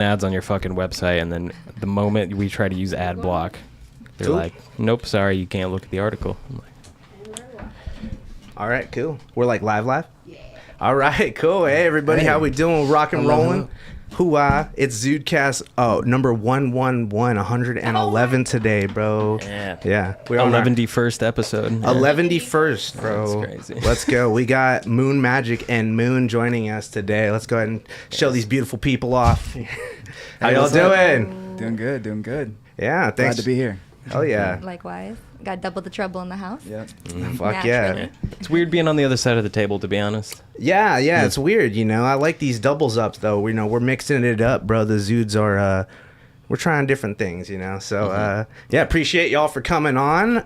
ads on your fucking website, and then the moment we try to use ad block, they're like, nope, sorry, you can't look at the article. I'm like, all right, cool. We're like live? Yeah. All right, cool. Hey, everybody, how we doing? Rock and rolling. It's ZUDECAST number 111 today, bro. Yeah. We're on 11st episode. 11st, bro. That's crazy. Let's go. We got MÜN, Magic and MÜN joining us today. Let's go ahead and show these beautiful people off. How y'all doing? Doing good. Yeah, thanks. Glad to be here. Oh, yeah. Likewise. Got double the trouble in the house. Yep. Fuck yeah. It's weird being on the other side of the table, to be honest. Yeah, it's weird, you know. I like these doubles ups, though. You know, we're mixing it up, bro. The Zudes are, we're trying different things, you know. So, yeah, appreciate y'all for coming on.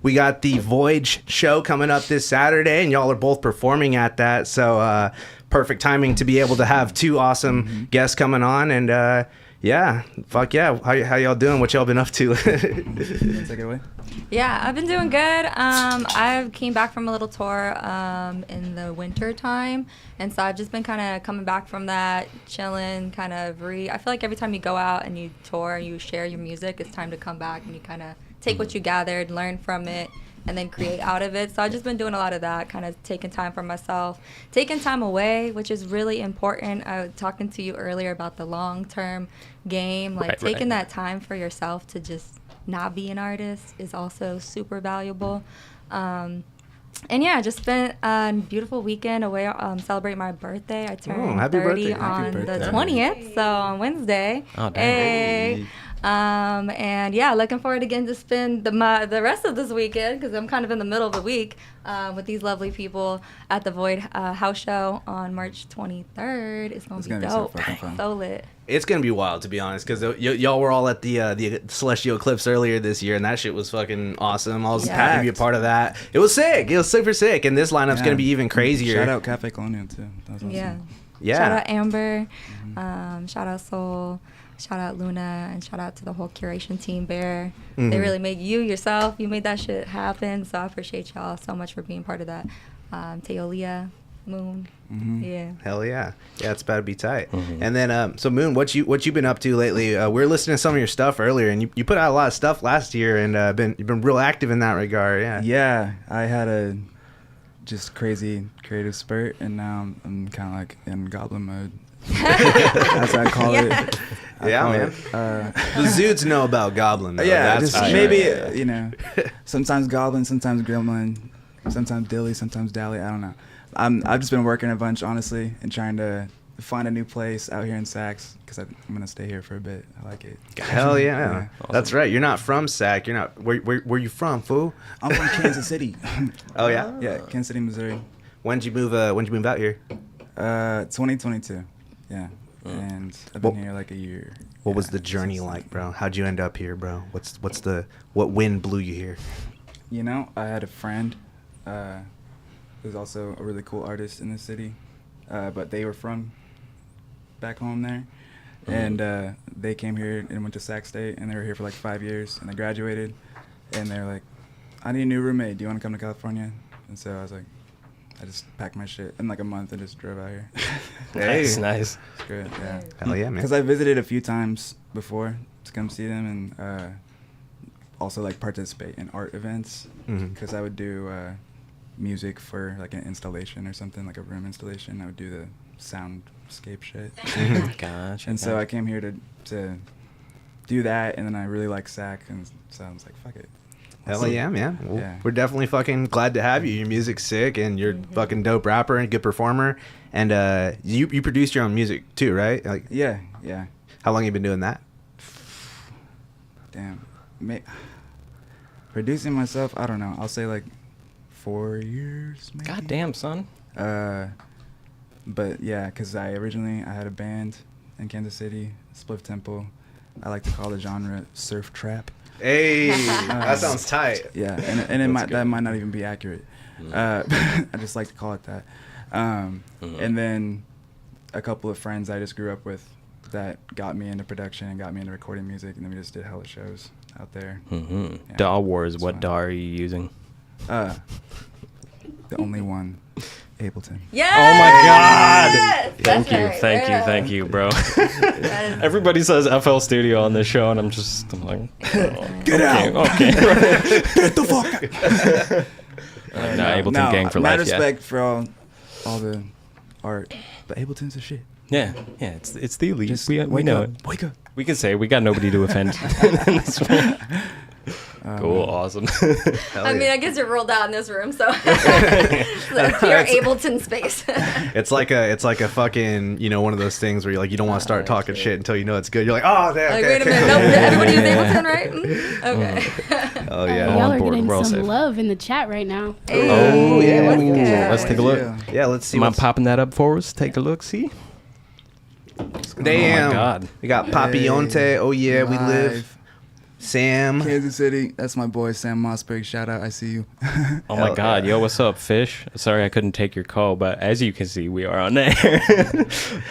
We got the Voyage show coming up this Saturday, and y'all are both performing at that. So, perfect timing to be able to have two awesome guests coming on. And, yeah, fuck yeah. How y'all doing? What y'all been up to? Take it away. Yeah, I've been doing good. I came back from a little tour in the winter time, and so I've just been kind of coming back from that, chilling, kind of I feel like every time you go out and you tour and you share your music, it's time to come back and you kind of take what you gathered, learn from it, and then create out of it. So I've just been doing a lot of that, kind of taking time for myself, taking time away, which is really important. I was talking to you earlier about the long-term game, like taking that time for yourself to just not be an artist is also super valuable. And yeah, just spent a beautiful weekend away, celebrate my birthday. I turned 30 on the 20th, so on Wednesday. Oh, damn. Hey. And yeah, looking forward to getting to spend the rest of this weekend, because I'm kind of in the middle of the week with these lovely people at the Void house show on March 23rd. It's gonna be dope. So fucking fun. So lit. It's gonna be wild, to be honest, because y'all were all at the Celestial Eclipse earlier this year, and that shit was fucking awesome. I was happy to be a part of that. It was sick. It was super sick, and this lineup's gonna be even crazier. Shout out Cafe Colonial too. That was awesome. Yeah. Shout out Amber. Shout out Soul. Shout out Luna, and shout out to the whole curation team, Bear. They really made you made that shit happen. So I appreciate y'all so much for being part of that. Teolia, MÜN. Yeah. Hell yeah. Yeah, it's about to be tight. And then, so MÜN, what you been up to lately? We were listening to some of your stuff earlier, and you put out a lot of stuff last year, and you've been real active in that regard. Yeah. Yeah, I had a just crazy creative spurt, and now I'm kind of like in goblin mode. As I call it. Man. The Zudes know about Goblin, though. Yeah, that's just maybe, you know, sometimes Goblin, sometimes Gremlin, sometimes Dilly, sometimes Dally. I don't know. I've just been working a bunch, honestly, and trying to find a new place out here in Sacs, because I'm going to stay here for a bit. I like it. Hell yeah. Awesome. That's right. You're not from Sac. You're not. Where you from, fool? I'm from Kansas City. Oh, yeah? Yeah, Kansas City, Missouri. When'd you move out here? 2022. Yeah. And I've been here like a year. What was the journey like, bro? How'd you end up here, bro? What wind blew you here? You know, I had a friend who's also a really cool artist in the city, but they were from back home there, and they came here and went to Sac State, and they were here for like 5 years, and they graduated, and they're like, I need a new roommate. Do you want to come to California? And so I was like, I just packed my shit in like a month and just drove out here. Hey. Nice. It's good, yeah. Hell yeah, man. Because I visited a few times before to come see them, and also like participate in art events, because I would do music for like an installation or something, like a room installation. I would do the soundscape shit. Gotcha. And so I came here to do that, and then I really like Sac, and so I was like, fuck it. Hell yeah, man. Well, we're definitely fucking glad to have you. Your music's sick, and you're fucking dope rapper and good performer. And you produce your own music too, right? Like, yeah. How long you been doing that? Damn. Producing myself, I don't know. I'll say like 4 years, maybe. God damn, son. But yeah, because I had a band in Kansas City, Spliff Temple. I like to call the genre surf trap. Hey, that sounds tight. Yeah, and that might not even be accurate. I just like to call it that. And then a couple of friends I just grew up with that got me into production and got me into recording music, and then we just did hella shows out there. Yeah. DAW Wars, what DAW are you using? The only one. Ableton. Yes! Oh my God! That's Thank you, right. thank you, Yeah. thank you, bro. That is- Everybody says FL Studio on this show, and I'm like, Get out! okay. Get the fuck out! No, Ableton gang for mad life. Yeah, respect for all the art, but Ableton's a shit. yeah. It's the elite. Just we wake know up. it. Wake up. We can say we got nobody to offend. in this one. Cool, awesome. I mean, I guess you're rolled out in this room, so so pure Ableton space. It's like a fucking, you know, one of those things where you're like, you don't want to start talking shit until you know it's good. You're like, oh, damn, Like, okay, wait a okay. minute, nope, everybody use Yeah. Ableton, right? Okay. Oh yeah. All Y'all on are board. getting We're all some safe. love in the chat right now. Oh, Hey, yeah. what's Ooh, good? Let's take a look. Yeah. Yeah, let's see. Am I What's, popping that up for us? Take a look. See. damn. Oh my God. We got Papillonte. Oh yeah, we live. Live. Sam. Kansas City. That's my boy Sam Mossberg. Shout out. I see you. Oh my Hell God, yeah. yo, what's up, Fish? Sorry I couldn't take your call, but as you can see, we are on there. Is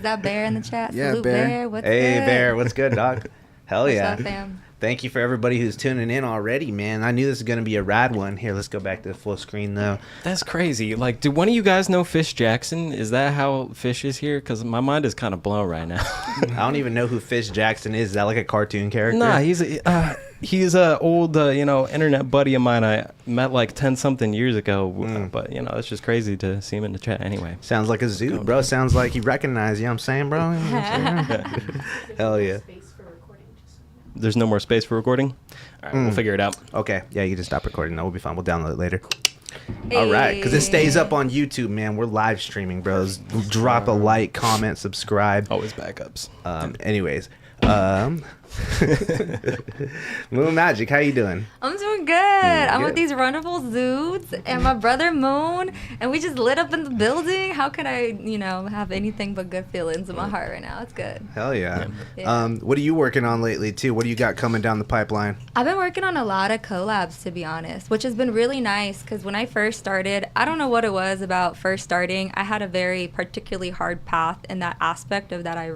that Bear in the chat? Yeah, Salute, Bear. What's Hey good? Bear, what's good, dog? Hell What's yeah. up, fam? Thank you for everybody who's tuning in already, man. I knew this was gonna be a rad one. Here, let's go back to the full screen though. That's crazy. Like, do one of you guys know Fish Jackson? Is that how Fish is here? Because my mind is kind of blown right now. I don't even know who Fish Jackson is. Is that like a cartoon character? Nah, he's a old internet buddy of mine. I met like 10 something years ago, but it's just crazy to see him in the chat anyway. Sounds like a zoo, bro. Sounds like he recognized you. Know what I'm saying, bro. You know what I'm saying? Hell yeah. There's no more space for recording. All right, we'll figure it out. Okay. Yeah, you can just stop recording. That will be fine. We'll download it later. All right, because it stays up on YouTube, man. We're live streaming, bros. Drop a like, comment, subscribe. Always backups. Anyways, Moon Magic, how you doing? I'm doing good. I'm good. with these wonderful Zudes and my brother Moon, and we just lit up in the building. How could I, have anything but good feelings in my heart right now? It's good. Hell yeah. Yeah. What are you working on lately too? What do you got coming down the pipeline? I've been working on a lot of collabs, to be honest, which has been really nice because when I first started, I don't know what it was about first starting. I had a very particularly hard path in that aspect of that I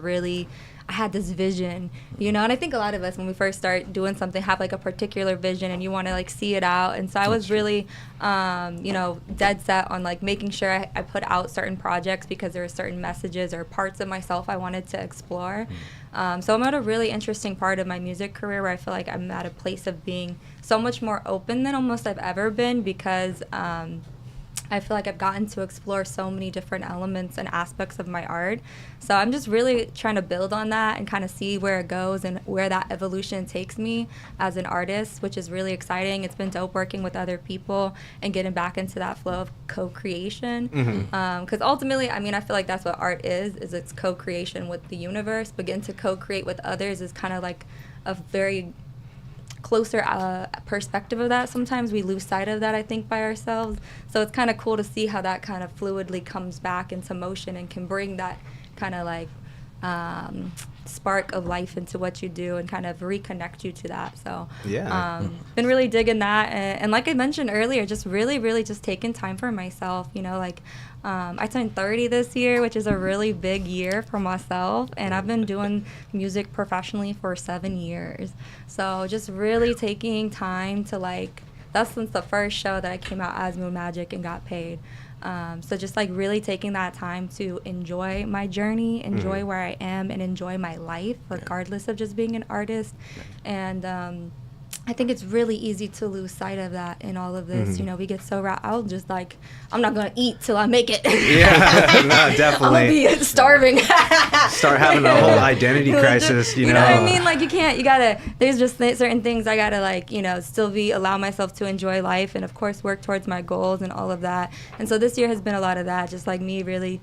had this vision, and I think a lot of us when we first start doing something have like a particular vision and you want to like see it out. And so I was really, dead set on like making sure I put out certain projects because there were certain messages or parts of myself I wanted to explore. So I'm at a really interesting part of my music career where I feel like I'm at a place of being so much more open than almost I've ever been because I feel like I've gotten to explore so many different elements and aspects of my art. So I'm just really trying to build on that and kind of see where it goes and where that evolution takes me as an artist, which is really exciting. It's been dope working with other people and getting back into that flow of co-creation. Because ultimately, I feel like that's what art is it's co-creation with the universe. But getting to co-create with others is kind of like a very closer perspective of that. Sometimes we lose sight of that, I think, by ourselves. So it's kind of cool to see how that kind of fluidly comes back into motion and can bring that kind of like spark of life into what you do and kind of reconnect you to that. So Yeah. been really digging that. And like I mentioned earlier, just really, really just taking time for myself, I turned 30 this year, which is a really big year for myself, and I've been doing music professionally for 7 years. So just really taking time to that's since the first show that I came out as Moon Magic and got paid. So just really taking that time to enjoy my journey, enjoy where I am, and enjoy my life, regardless of just being an artist. And I think it's really easy to lose sight of that in all of this. We get so I'll just I'm not gonna eat till I make it. Yeah, no, definitely. I'm gonna be starving. Start having a whole identity crisis, you know. You know what I mean? You gotta, there's just certain things I gotta still allow myself to enjoy life and of course work towards my goals and all of that. And so this year has been a lot of that, just me really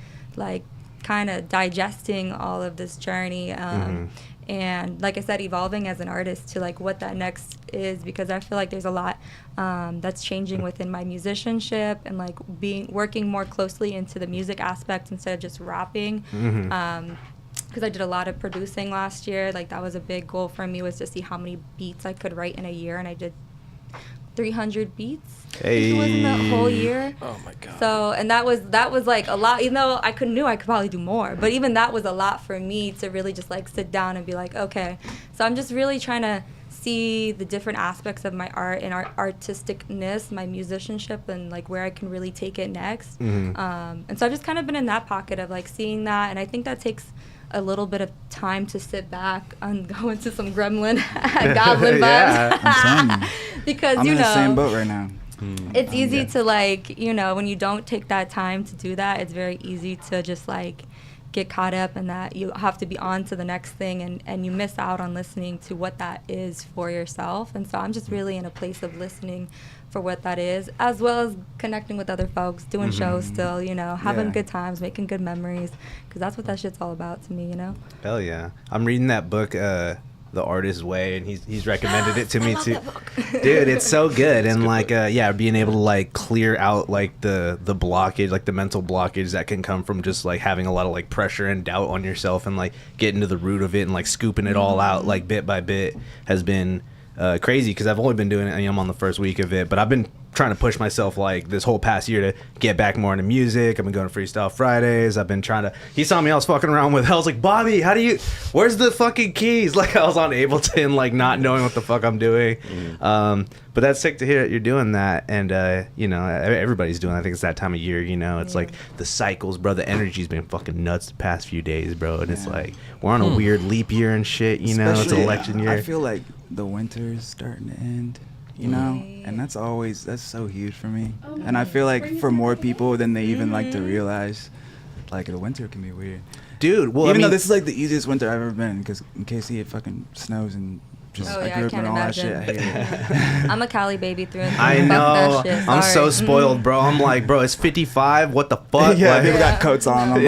kind of digesting all of this journey. And like I said, evolving as an artist to what that next is, because I feel like there's a lot that's changing within my musicianship and working more closely into the music aspect instead of just rapping. Because I did a lot of producing last year. That was a big goal for me, was to see how many beats I could write in a year, and I did 300 beats. Hey. It was in the whole year. Oh my god. So, and that was like a lot, even though knew I could probably do more, but even that was a lot for me to really just like sit down and be like, okay. So I'm just really trying to see the different aspects of my art and artisticness, my musicianship, and like where I can really take it next. And so I've just kind of been in that pocket of like seeing that, and I think that takes a little bit of time to sit back and go into some gremlin goblin vibes. I'm telling you. Because I'm in the same boat right now. It's easy to like, when you don't take that time to do that, it's very easy to just like get caught up in that. You have to be on to the next thing, and you miss out on listening to what that is for yourself. And so I'm just really in a place of listening for what that is, as well as connecting with other folks, doing shows still, having good times, making good memories, because that's what that shit's all about to me, Hell yeah. I'm reading that book, The Artist's Way, and he's recommended it to me too. Dude, it's so good. And like being able to like clear out like the blockage, like the mental blockage that can come from just like having a lot of like pressure and doubt on yourself, and like getting to the root of it and like scooping it all out like bit by bit has been crazy, because I've only been doing it, I'm on the first week of it, but I've been trying to push myself like this whole past year to get back more into music. I've been going to Freestyle Fridays. I've been trying to, he saw me, I was fucking around with, I was like, Bobby, where's the fucking keys? Like I was on Ableton, like not knowing what the fuck I'm doing. But that's sick to hear that you're doing that. And, everybody's doing it. I think it's that time of year, it's like the cycles, bro. The energy's been fucking nuts the past few days, bro. And it's like, we're on a weird leap year and shit, it's election year. I feel like the winter is starting to end. And that's so huge for me. And I feel like for more people than they even like to realize, like the winter can be weird. Dude, well, even though this is like the easiest winter I've ever been, because in KC it fucking snows and just I grew up in all that shit. I hate it. I'm a Cali baby through and through. I know. That shit. I'm so spoiled, bro. I'm like, bro, it's 55. What the fuck? Yeah, like, people got coats on.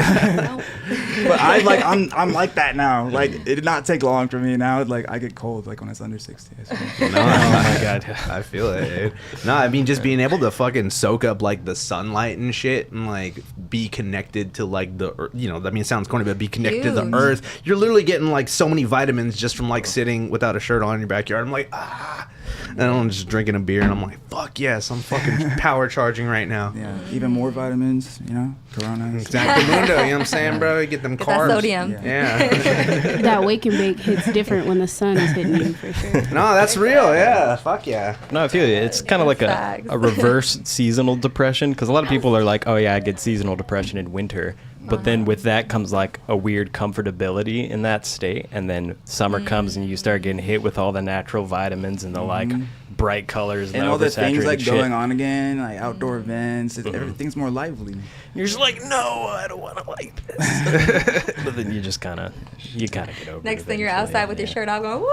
But I'm like that now. Like it did not take long for me now. Like I get cold like when it's under 60. No, oh my god, I feel it, dude. No, I mean just being able to fucking soak up like the sunlight and shit, and like be connected to like the, I mean it sounds corny, but be connected to the earth. You're literally getting like so many vitamins just from like sitting without a shirt on in your backyard. I'm like, and I'm just drinking a beer, and I'm like, fuck yes, I'm fucking power charging right now. Yeah, even more vitamins, Corona. Exactly, Mundo, you know what I'm saying, bro? You get them carbs. That sodium. Yeah. That wake and bake hits different when the sun is hitting you, for sure. No, that's real, yeah. Fuck yeah. No, I feel you. It's kind of like a reverse seasonal depression, because a lot of people are like, oh yeah, I get seasonal depression in winter. But then with that comes like a weird comfortability in that state, and then summer comes and you start getting hit with all the natural vitamins and the like bright colors and all the things like shit going on again, like outdoor events. Everything's more lively. You're just like, no, I don't want to like this. But then you gotta get over it. Next thing you're outside with your shirt off going, woo!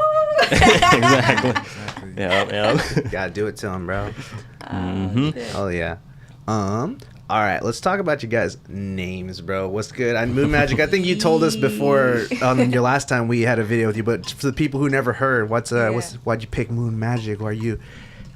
Exactly. Yeah. Gotta do it to him, bro. Shit. Oh yeah. All right, let's talk about you guys' names, bro. What's good? Moon Magic. I think you told us before your last time we had a video with you, but for the people who never heard, why'd you pick Moon Magic? Why are you?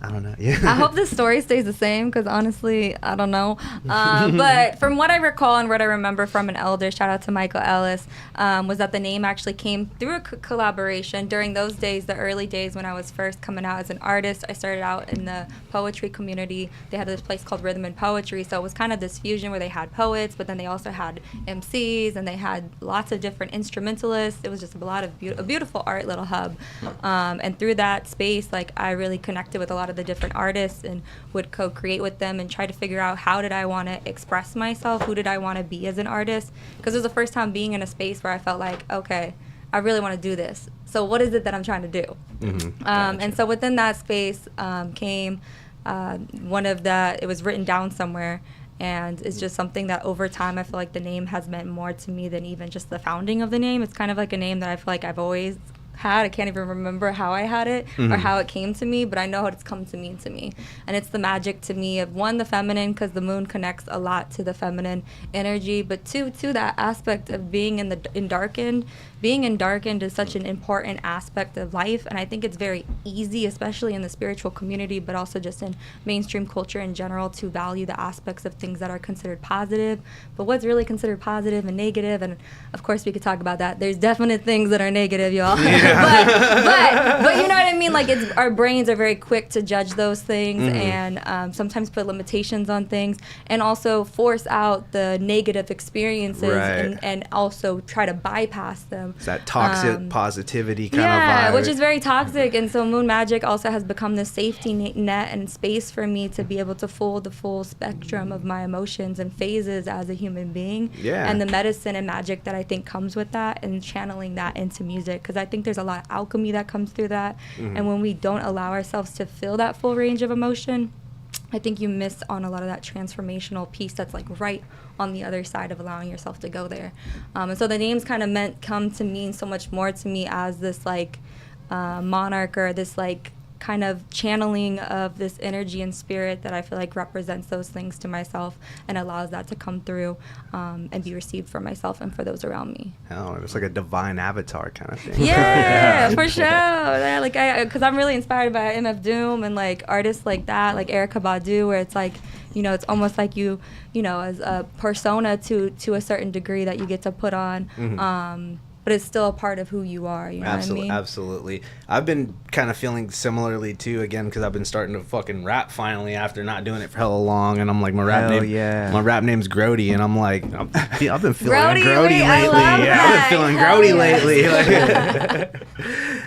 I don't know. Yeah. I hope the story stays the same, because honestly, I don't know. But from what I recall and what I remember from an elder, shout out to Michael Ellis, was that the name actually came through a collaboration during those days, the early days when I was first coming out as an artist. I started out in the poetry community. They had this place called Rhythm and Poetry, so it was kind of this fusion where they had poets, but then they also had MCs, and they had lots of different instrumentalists. It was just a beautiful art little hub. And through that space, like I really connected with a lot of the different artists and would co-create with them and try to figure out how did I want to express myself, who did I want to be as an artist, because it was the first time being in a space where I felt like, okay, I really want to do this, so what is it that I'm trying to do? Gotcha. And so within that space came it was written down somewhere, and it's just something that over time I feel like the name has meant more to me than even just the founding of the name. It's kind of like a name that I feel like I've always had. I can't even remember how I had it or how it came to me, but I know how it's come to mean to me. And it's the magic to me of, one, the feminine, because the moon connects a lot to the feminine energy, but two, that aspect of being in darkened. Being in darkened is such an important aspect of life, and I think it's very easy, especially in the spiritual community, but also just in mainstream culture in general, to value the aspects of things that are considered positive. But what's really considered positive and negative? And of course we could talk about that. There's definite things that are negative, y'all. but you know what I mean? Like, our brains are very quick to judge those things and sometimes put limitations on things and also force out the negative experiences and also try to bypass them. It's that toxic positivity kind of yeah, vibe. which is very toxic. And so Moon Magic also has become this safety net and space for me to be able to fold the full spectrum of my emotions and phases as a human being. Yeah. And the medicine and magic that I think comes with that and channeling that into music. Because I think there's a lot of alchemy that comes through that. And when we don't allow ourselves to feel that full range of emotion, I think you miss on a lot of that transformational piece that's like right on the other side of allowing yourself to go there. And so the names kind of come to mean so much more to me as this like monarch or this like kind of channeling of this energy and spirit that I feel like represents those things to myself and allows that to come through and be received for myself and for those around me. Oh, it's like a divine avatar kind of thing. Yeah, for sure. Yeah, like because I'm really inspired by MF Doom and like artists like that, like Erykah Badu, where it's like, you know, it's almost like you know, as a persona to a certain degree that you get to put on. But it's still a part of who you are, you know what I mean? Absolutely. I've been kind of feeling similarly, too, again, because I've been starting to fucking rap finally after not doing it for hella long, and I'm like, my rap name's Grody, and I'm like, I've been feeling Grody lately. I've been feeling Grody lately.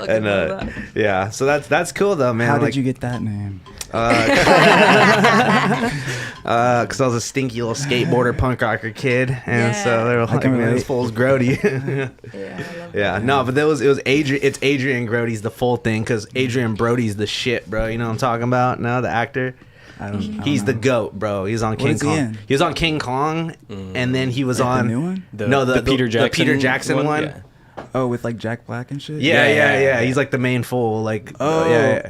And, yeah, so that's cool, though, man. How did you get that name? Because I was a stinky little skateboarder punk rocker kid, and so they were like, man, this fool's Grody. No, but it was Adrian. It's Adrian Grody's the full thing, because Adrian Brody's the shit, bro. You know what I'm talking about? No, the actor. He's the GOAT, bro. He's on King Kong. He was on King Kong, and then he was on the new one. The Peter Jackson one. Yeah. Oh, with like Jack Black and shit. Yeah. He's like the main fool, like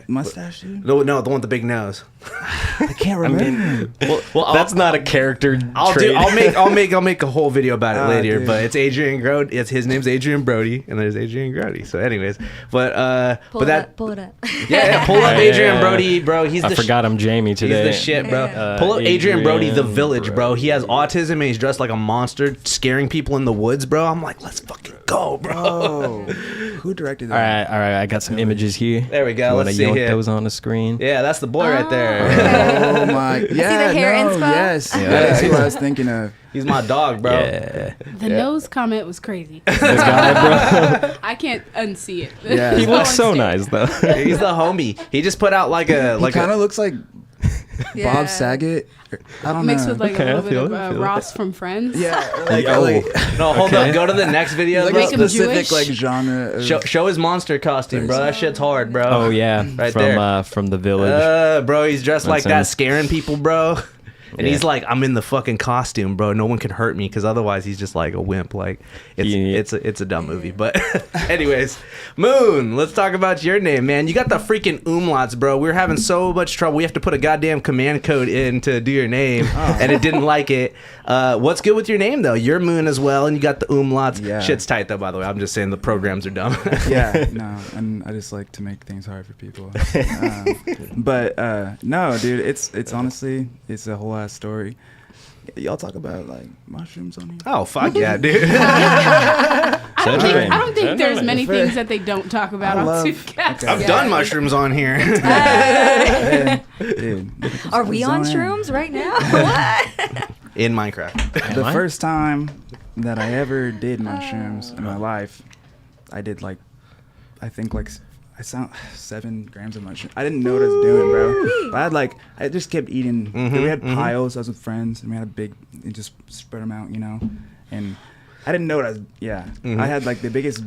mustache dude. No, the one with the big nose. I can't remember. Well, that's not a character trait. I'll make a whole video about it later. Dude. But it's Adrian Brody. His name's Adrian Brody, and there's Adrian Grody. So, anyways, pull it up. Pull it up, Adrian Brody, bro. I forgot I'm Jamie today. He's the shit, bro. Pull up Adrian Brody, The Village, bro. He has autism and he's dressed like a monster, scaring people in the woods, bro. I'm like, let's fucking go, bro. Oh, who directed that? All right. I got some images here. There we go. Let's see yoink here. those on the screen. Yeah, that's the boy right there. Oh my! Yeah, see the hair inspo? Yes, that's who I was thinking of. He's my dog, bro. Yeah. The nose comment was crazy. This guy, bro. I can't unsee it. Yeah. He looks so nice, though. He's the homie. He just put out like He kind of looks like Bob Saget. I don't Mixed know. with like Okay, a I little bit feel of it. Ross from Friends. Yeah. no, hold up. Go to the next video. Like bro. a Make him specific Jewish? like genre. Of, Show his monster costume, bro. That shit's hard, bro. Oh yeah, Right there. from the village. Bro, he's dressed like That's that, him. scaring people, bro. And Yeah. he's like, I'm in the fucking costume, bro. No one can hurt me, because otherwise he's just like a wimp. Like, it's a dumb movie. But anyways, Moon, let's talk about your name, man. You got the freaking umlauts, bro. We were having so much trouble. We have to put a goddamn command code in to do your name, and it didn't like it. What's good with your name, though? You're Moon as well, and you got the umlauts. Yeah. Shit's tight, though, by the way. I'm just saying the programs are dumb. yeah, no, and I just like to make things hard for people. But no, dude, it's honestly, it's a whole ass story. Y'all talk about like mushrooms on here. Oh, fuck yeah, dude. I don't think there's Definitely. many things that they don't talk about I on love- ZUDECAST. I've done mushrooms on here. Dude, Are we on zone in. shrooms right now? What? In Minecraft. The first time that I ever did mushrooms in my life, I did like, I think like, I sound 7 grams of mushrooms. I didn't know what I was doing, bro. But I just kept eating. We had piles. I was with friends, and we had a big, and just spread them out, you know. And I didn't know what I was. Yeah, I had like the biggest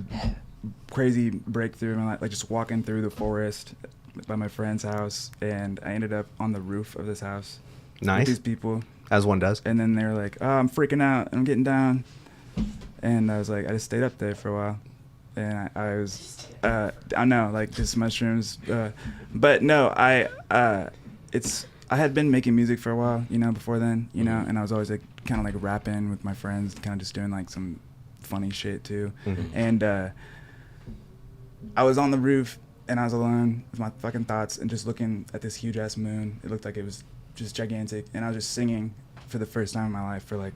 crazy breakthrough in my life, like just walking through the forest by my friend's house, and I ended up on the roof of this house. Nice. With these people. As one does. And then they were like, "Oh, I'm freaking out. I'm getting down." And I was like, I just stayed up there for a while. And I was, I don't know, like just mushrooms. But no, I had been making music for a while, you know, before then, you know, and I was always like kind of like rapping with my friends, kind of just doing like some funny shit too. And I was on the roof and I was alone with my fucking thoughts and just looking at this huge ass moon. It looked like it was just gigantic. And I was just singing for the first time in my life for like,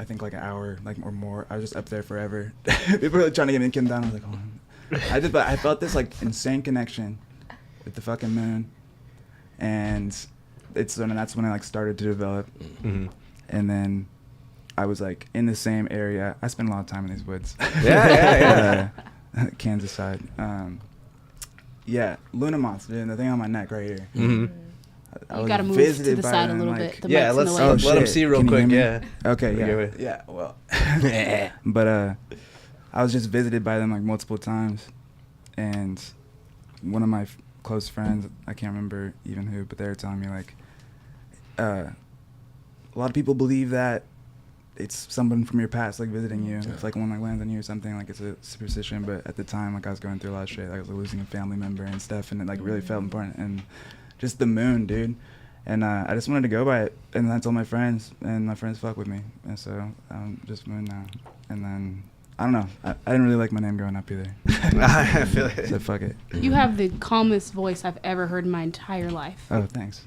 I think like an hour, like or more. I was just up there forever. People were like trying to get me down. I was like, oh. I felt this like insane connection with the fucking moon, and that's when I like started to develop, and then I was like in the same area. I spent a lot of time in these woods. Yeah. Kansas side. Yeah, Luna moths, dude. The thing on my neck right here. You gotta move to the side a little bit. The mic's in the way. Let them see real Can you quick. hear me? Yeah. Okay. Yeah. Well, but I was just visited by them like multiple times, and one of my close friends, I can't remember even who, but they were telling me like, a lot of people believe that it's someone from your past like visiting you. It's like one like lands on you or something, like it's a superstition. But at the time, like I was going through a lot of shit. Like, I was losing a family member and stuff, and it like really felt important. And just the moon, dude. And I just wanted to go by it, and I told my friends, and my friends fuck with me, and so I'm just Moon now. And then I don't know, I didn't really like my name growing up either. I feel it. So fuck it. You have the calmest voice I've ever heard in my entire life. Oh, thanks.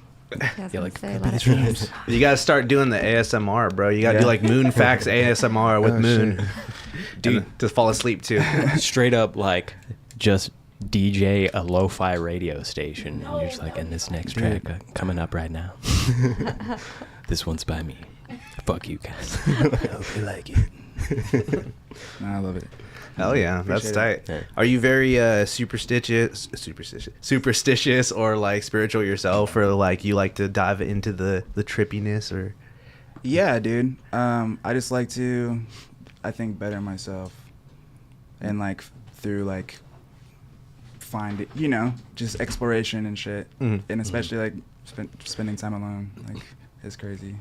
Yeah, like, say, a lot of things. You gotta start doing the ASMR, bro. You gotta do like Moon Facts ASMR with Moon. Dude, to fall asleep too. Straight up, like, just DJ a lo-fi radio station, and you're just like, and this next track coming up right now. This one's by me. Fuck you guys. I hope you like it. No, I love it. Hell yeah, that's Appreciate tight. Are you very superstitious, or like spiritual yourself, or like you like to dive into the trippiness, or? Yeah, dude. I just like to, I think, better myself, and like through like find it, you know, just exploration and shit, and especially like spending time alone, like it's crazy.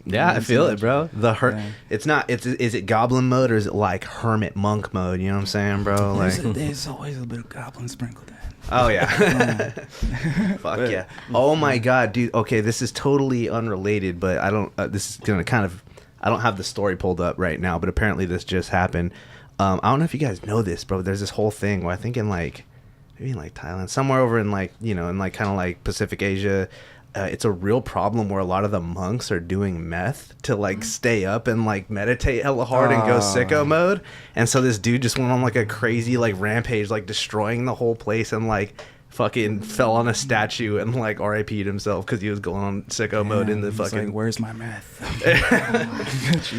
Yeah, I feel it, bro. Yeah. It's not. Is it goblin mode, or is it like hermit monk mode? You know what I'm saying, bro? Like, There's always a bit of goblin sprinkled in. oh yeah. Fuck yeah. Oh my god, dude. Okay, this is totally unrelated, but I don't. This is gonna kind of. I don't have the story pulled up right now, but apparently this just happened. I don't know if you guys know this, bro. There's this whole thing where I think in like, maybe in like Thailand, somewhere over in like, you know, in like kind of like Pacific Asia. It's a real problem where a lot of the monks are doing meth to like stay up and like meditate hella hard and go sicko mode. And so this dude just went on like a crazy like rampage, like destroying the whole place, and like fucking fell on a statue and like RIP'd himself because he was going on sicko mode in the fucking. Like, where's my meth?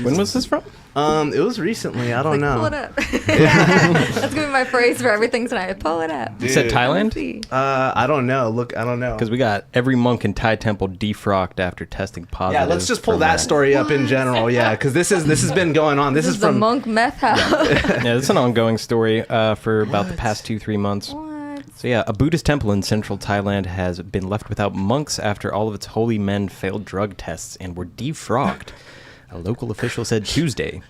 When was this from? It was recently. I don't know. Pull it up. That's gonna be my phrase for everything tonight. Pull it up. You said Thailand? I don't know. Look, I don't know. Because we got every monk in Thai temple defrocked after testing positive. Yeah, let's just pull that story up in general. Yeah, because this has been going on. This is the from monk meth house. Yeah, this is an ongoing story for about the past 2-3 months. What? So yeah, a Buddhist temple in central Thailand has been left without monks after all of its holy men failed drug tests and were defrocked. A local official said Tuesday.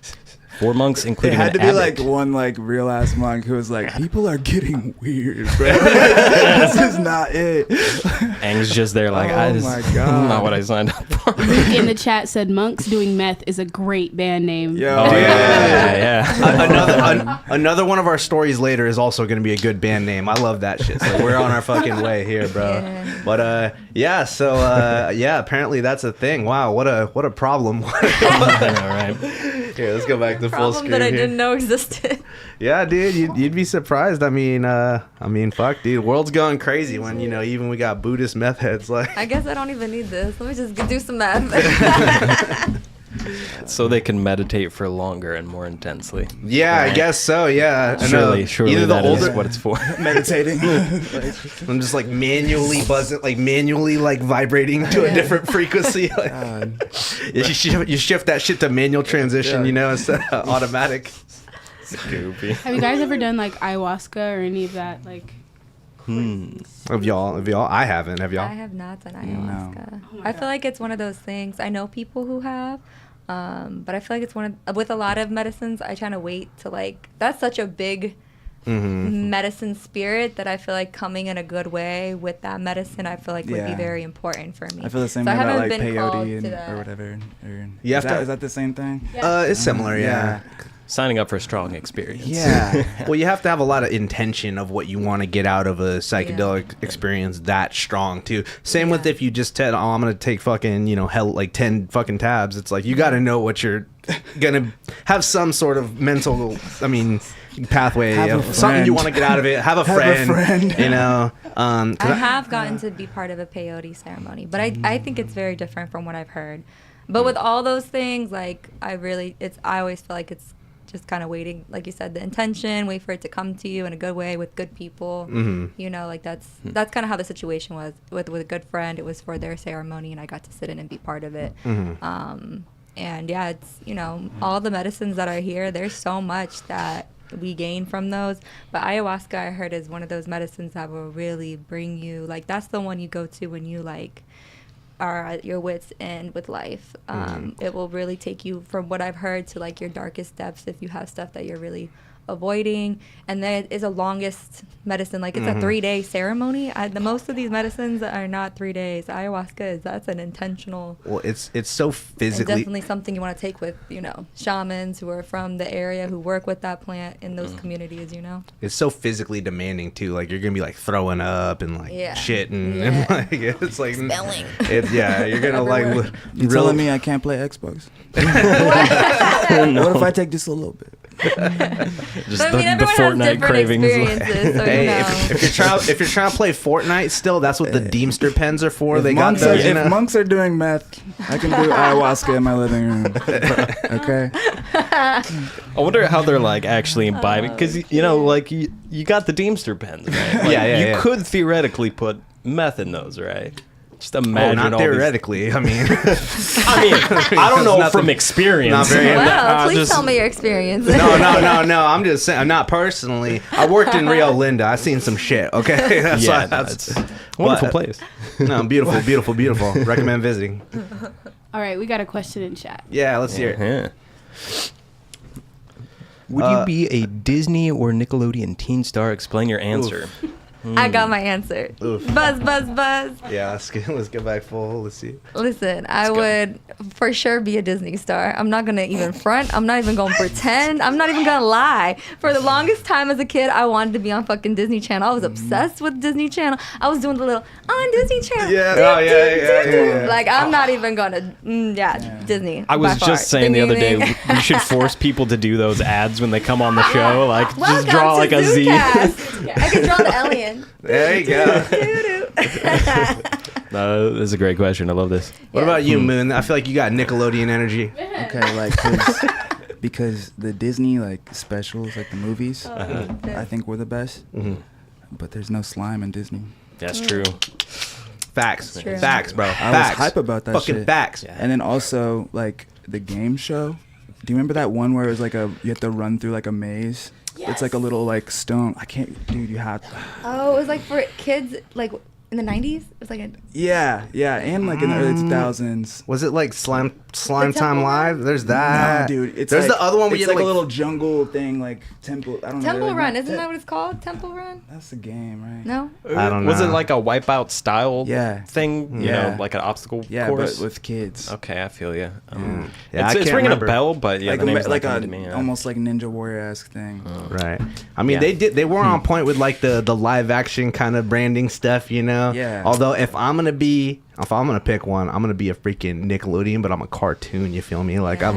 4 monks, It including had to an be abbot. like one like real ass monk who was like, people are getting weird, bro. This is not it. Ang's just there like, Oh I just, my God. not what I signed up for. Luke in the chat said monks doing meth is a great band name. Yo, Oh, yeah. another one of our stories later is also going to be a good band name. I love that shit. So we're on our fucking way here, bro. Yeah. But yeah, so yeah, apparently that's a thing. Wow, what a problem. I know, right? Here, let's go back to full Problem screen that I here. didn't know existed. Yeah, dude, you'd be surprised. I mean, fuck, dude, world's going crazy when you know even we got Buddhist meth heads like. I guess I don't even need this. Let me just do some math. So they can meditate for longer and more intensely. Yeah, I guess so. Yeah, I know. Surely Either that the is older, what it's for. meditating. I'm just like manually buzzing, like manually like vibrating to a different frequency. Like, you shift that shit to manual transition, you know, instead of automatic. Goopy. Have you guys ever done like ayahuasca or any of that? Like, Of y'all, I haven't. Have y'all? I have not done ayahuasca. I feel like it's one of those things. I know people who have, but I feel like it's with a lot of medicines. I try to wait to like. That's such a big medicine spirit that I feel like coming in a good way with that medicine. I feel like would be Yeah. very important for me. I feel the same So way I about haven't like been called peyote to and, that. or whatever. You have to- Is that the same thing? It's similar, yeah. Signing up for a strong experience. Yeah. Well, you have to have a lot of intention of what you want to get out of a psychedelic experience that strong too. Same with if you just said, "Oh, I'm gonna take fucking hell like 10 fucking tabs." It's like you got to know what you're gonna have some sort of mental. I mean, pathway, Have a something you friend. want to get out of it. Have a Have a friend. friend. You know. 'Cause I have gotten to be part of a peyote ceremony, but I think it's very different from what I've heard. But with all those things, like I always feel like it's just kind of waiting, like you said, the intention, wait for it to come to you in a good way with good people. You know, like that's kind of how the situation was with a good friend. It was for their ceremony, and I got to sit in and be part of it. And yeah, it's, you know, all the medicines that are here, there's so much that we gain from those. But ayahuasca, I heard, is one of those medicines that will really bring you, like, that's the one you go to when you, like, are at your wits' end with life. It will really take you, from what I've heard, to, like, your darkest depths if you have stuff that you're really avoiding. And then it's a longest medicine, like it's a 3-day ceremony. The most of these medicines are not 3 days. Ayahuasca that's an intentional, well, it's so physically, and definitely something you want to take with, you know, shamans who are from the area who work with that plant in those communities, you know. it's so physically demanding too. Like you're gonna be like throwing up and like shit and like it's like Spelling. You're gonna like You telling me I can't play Xbox? What if I take just a little bit? Just But I mean, the everyone has Fortnite different cravings. experiences, so Hey, you know. if you're trying to play Fortnite still, that's what the Deemster pens are for. They got Monks those. are, if monks are doing meth, I can do ayahuasca in my living room. Okay. I wonder how they're like actually imbibing, because you know, like you got the Deemster pens, right? Like, you could theoretically put meth in those, right? Just imagine not all theoretically. I mean, I don't know from experience. Not very. Well, please tell me your experience. No. I'm just saying. I'm not personally. I worked in Rio Linda. I seen some shit. Okay, that's why. It's a wonderful place. No, beautiful. Recommend visiting. All right, we got a question in chat. Yeah, let's hear it. Yeah. Would you be a Disney or Nickelodeon teen star? Explain your answer. I got my answer. Oof. Buzz. Yeah, let's get back full. Let's see. Listen, I would for sure be a Disney star. I'm not going to even front. I'm not even going to pretend. I'm not even going to lie. For the longest time as a kid, I wanted to be on fucking Disney Channel. I was obsessed with Disney Channel. I was doing the little, on Disney Channel. Yeah. Like, I'm not even going to, Disney. I was just saying the other day, we should force people to do those ads when they come on the show. Like, just draw like a Z. ZUDECAST. I can draw the alien. There you go. That's a great question. I love this. What about you, Moon? I feel like you got Nickelodeon energy. Okay, like because the Disney like specials, like the movies, I think were the best. But there's no slime in Disney. That's true. Facts, True. facts, bro. I Facts. was hype about that Fucking shit. facts. Yeah. And then also like the game show. Do you remember that one where it was like you have to run through like a maze? Yes. It's like a little like stone. I can't, dude. You have. Oh, it was like for kids, like in the 90s. It was like a. Yeah, and like in the early 2000s. Was it like Slime Time Temple Live? There's that. No, dude. It's There's like, the other one where it's you like like a little jungle thing, like temple. I don't know. Temple like, Run, isn't that what it's called? Temple Run? That's the game, right? No? I don't know. Was it like a Wipeout style thing? You Yeah. know, like an obstacle Yeah, course? but with kids. Okay, I feel you. Yeah, I it's can't ringing remember. a bell, but yeah, like the name's like not a coming to me. almost like Ninja Warrior-esque thing. Right. I mean, Yeah. they were on point with like the live action kind of branding stuff, you know. Yeah. Although if I'm gonna pick one, I'm gonna be a freaking Nickelodeon, but I'm a cartoon. You feel me? Like I'm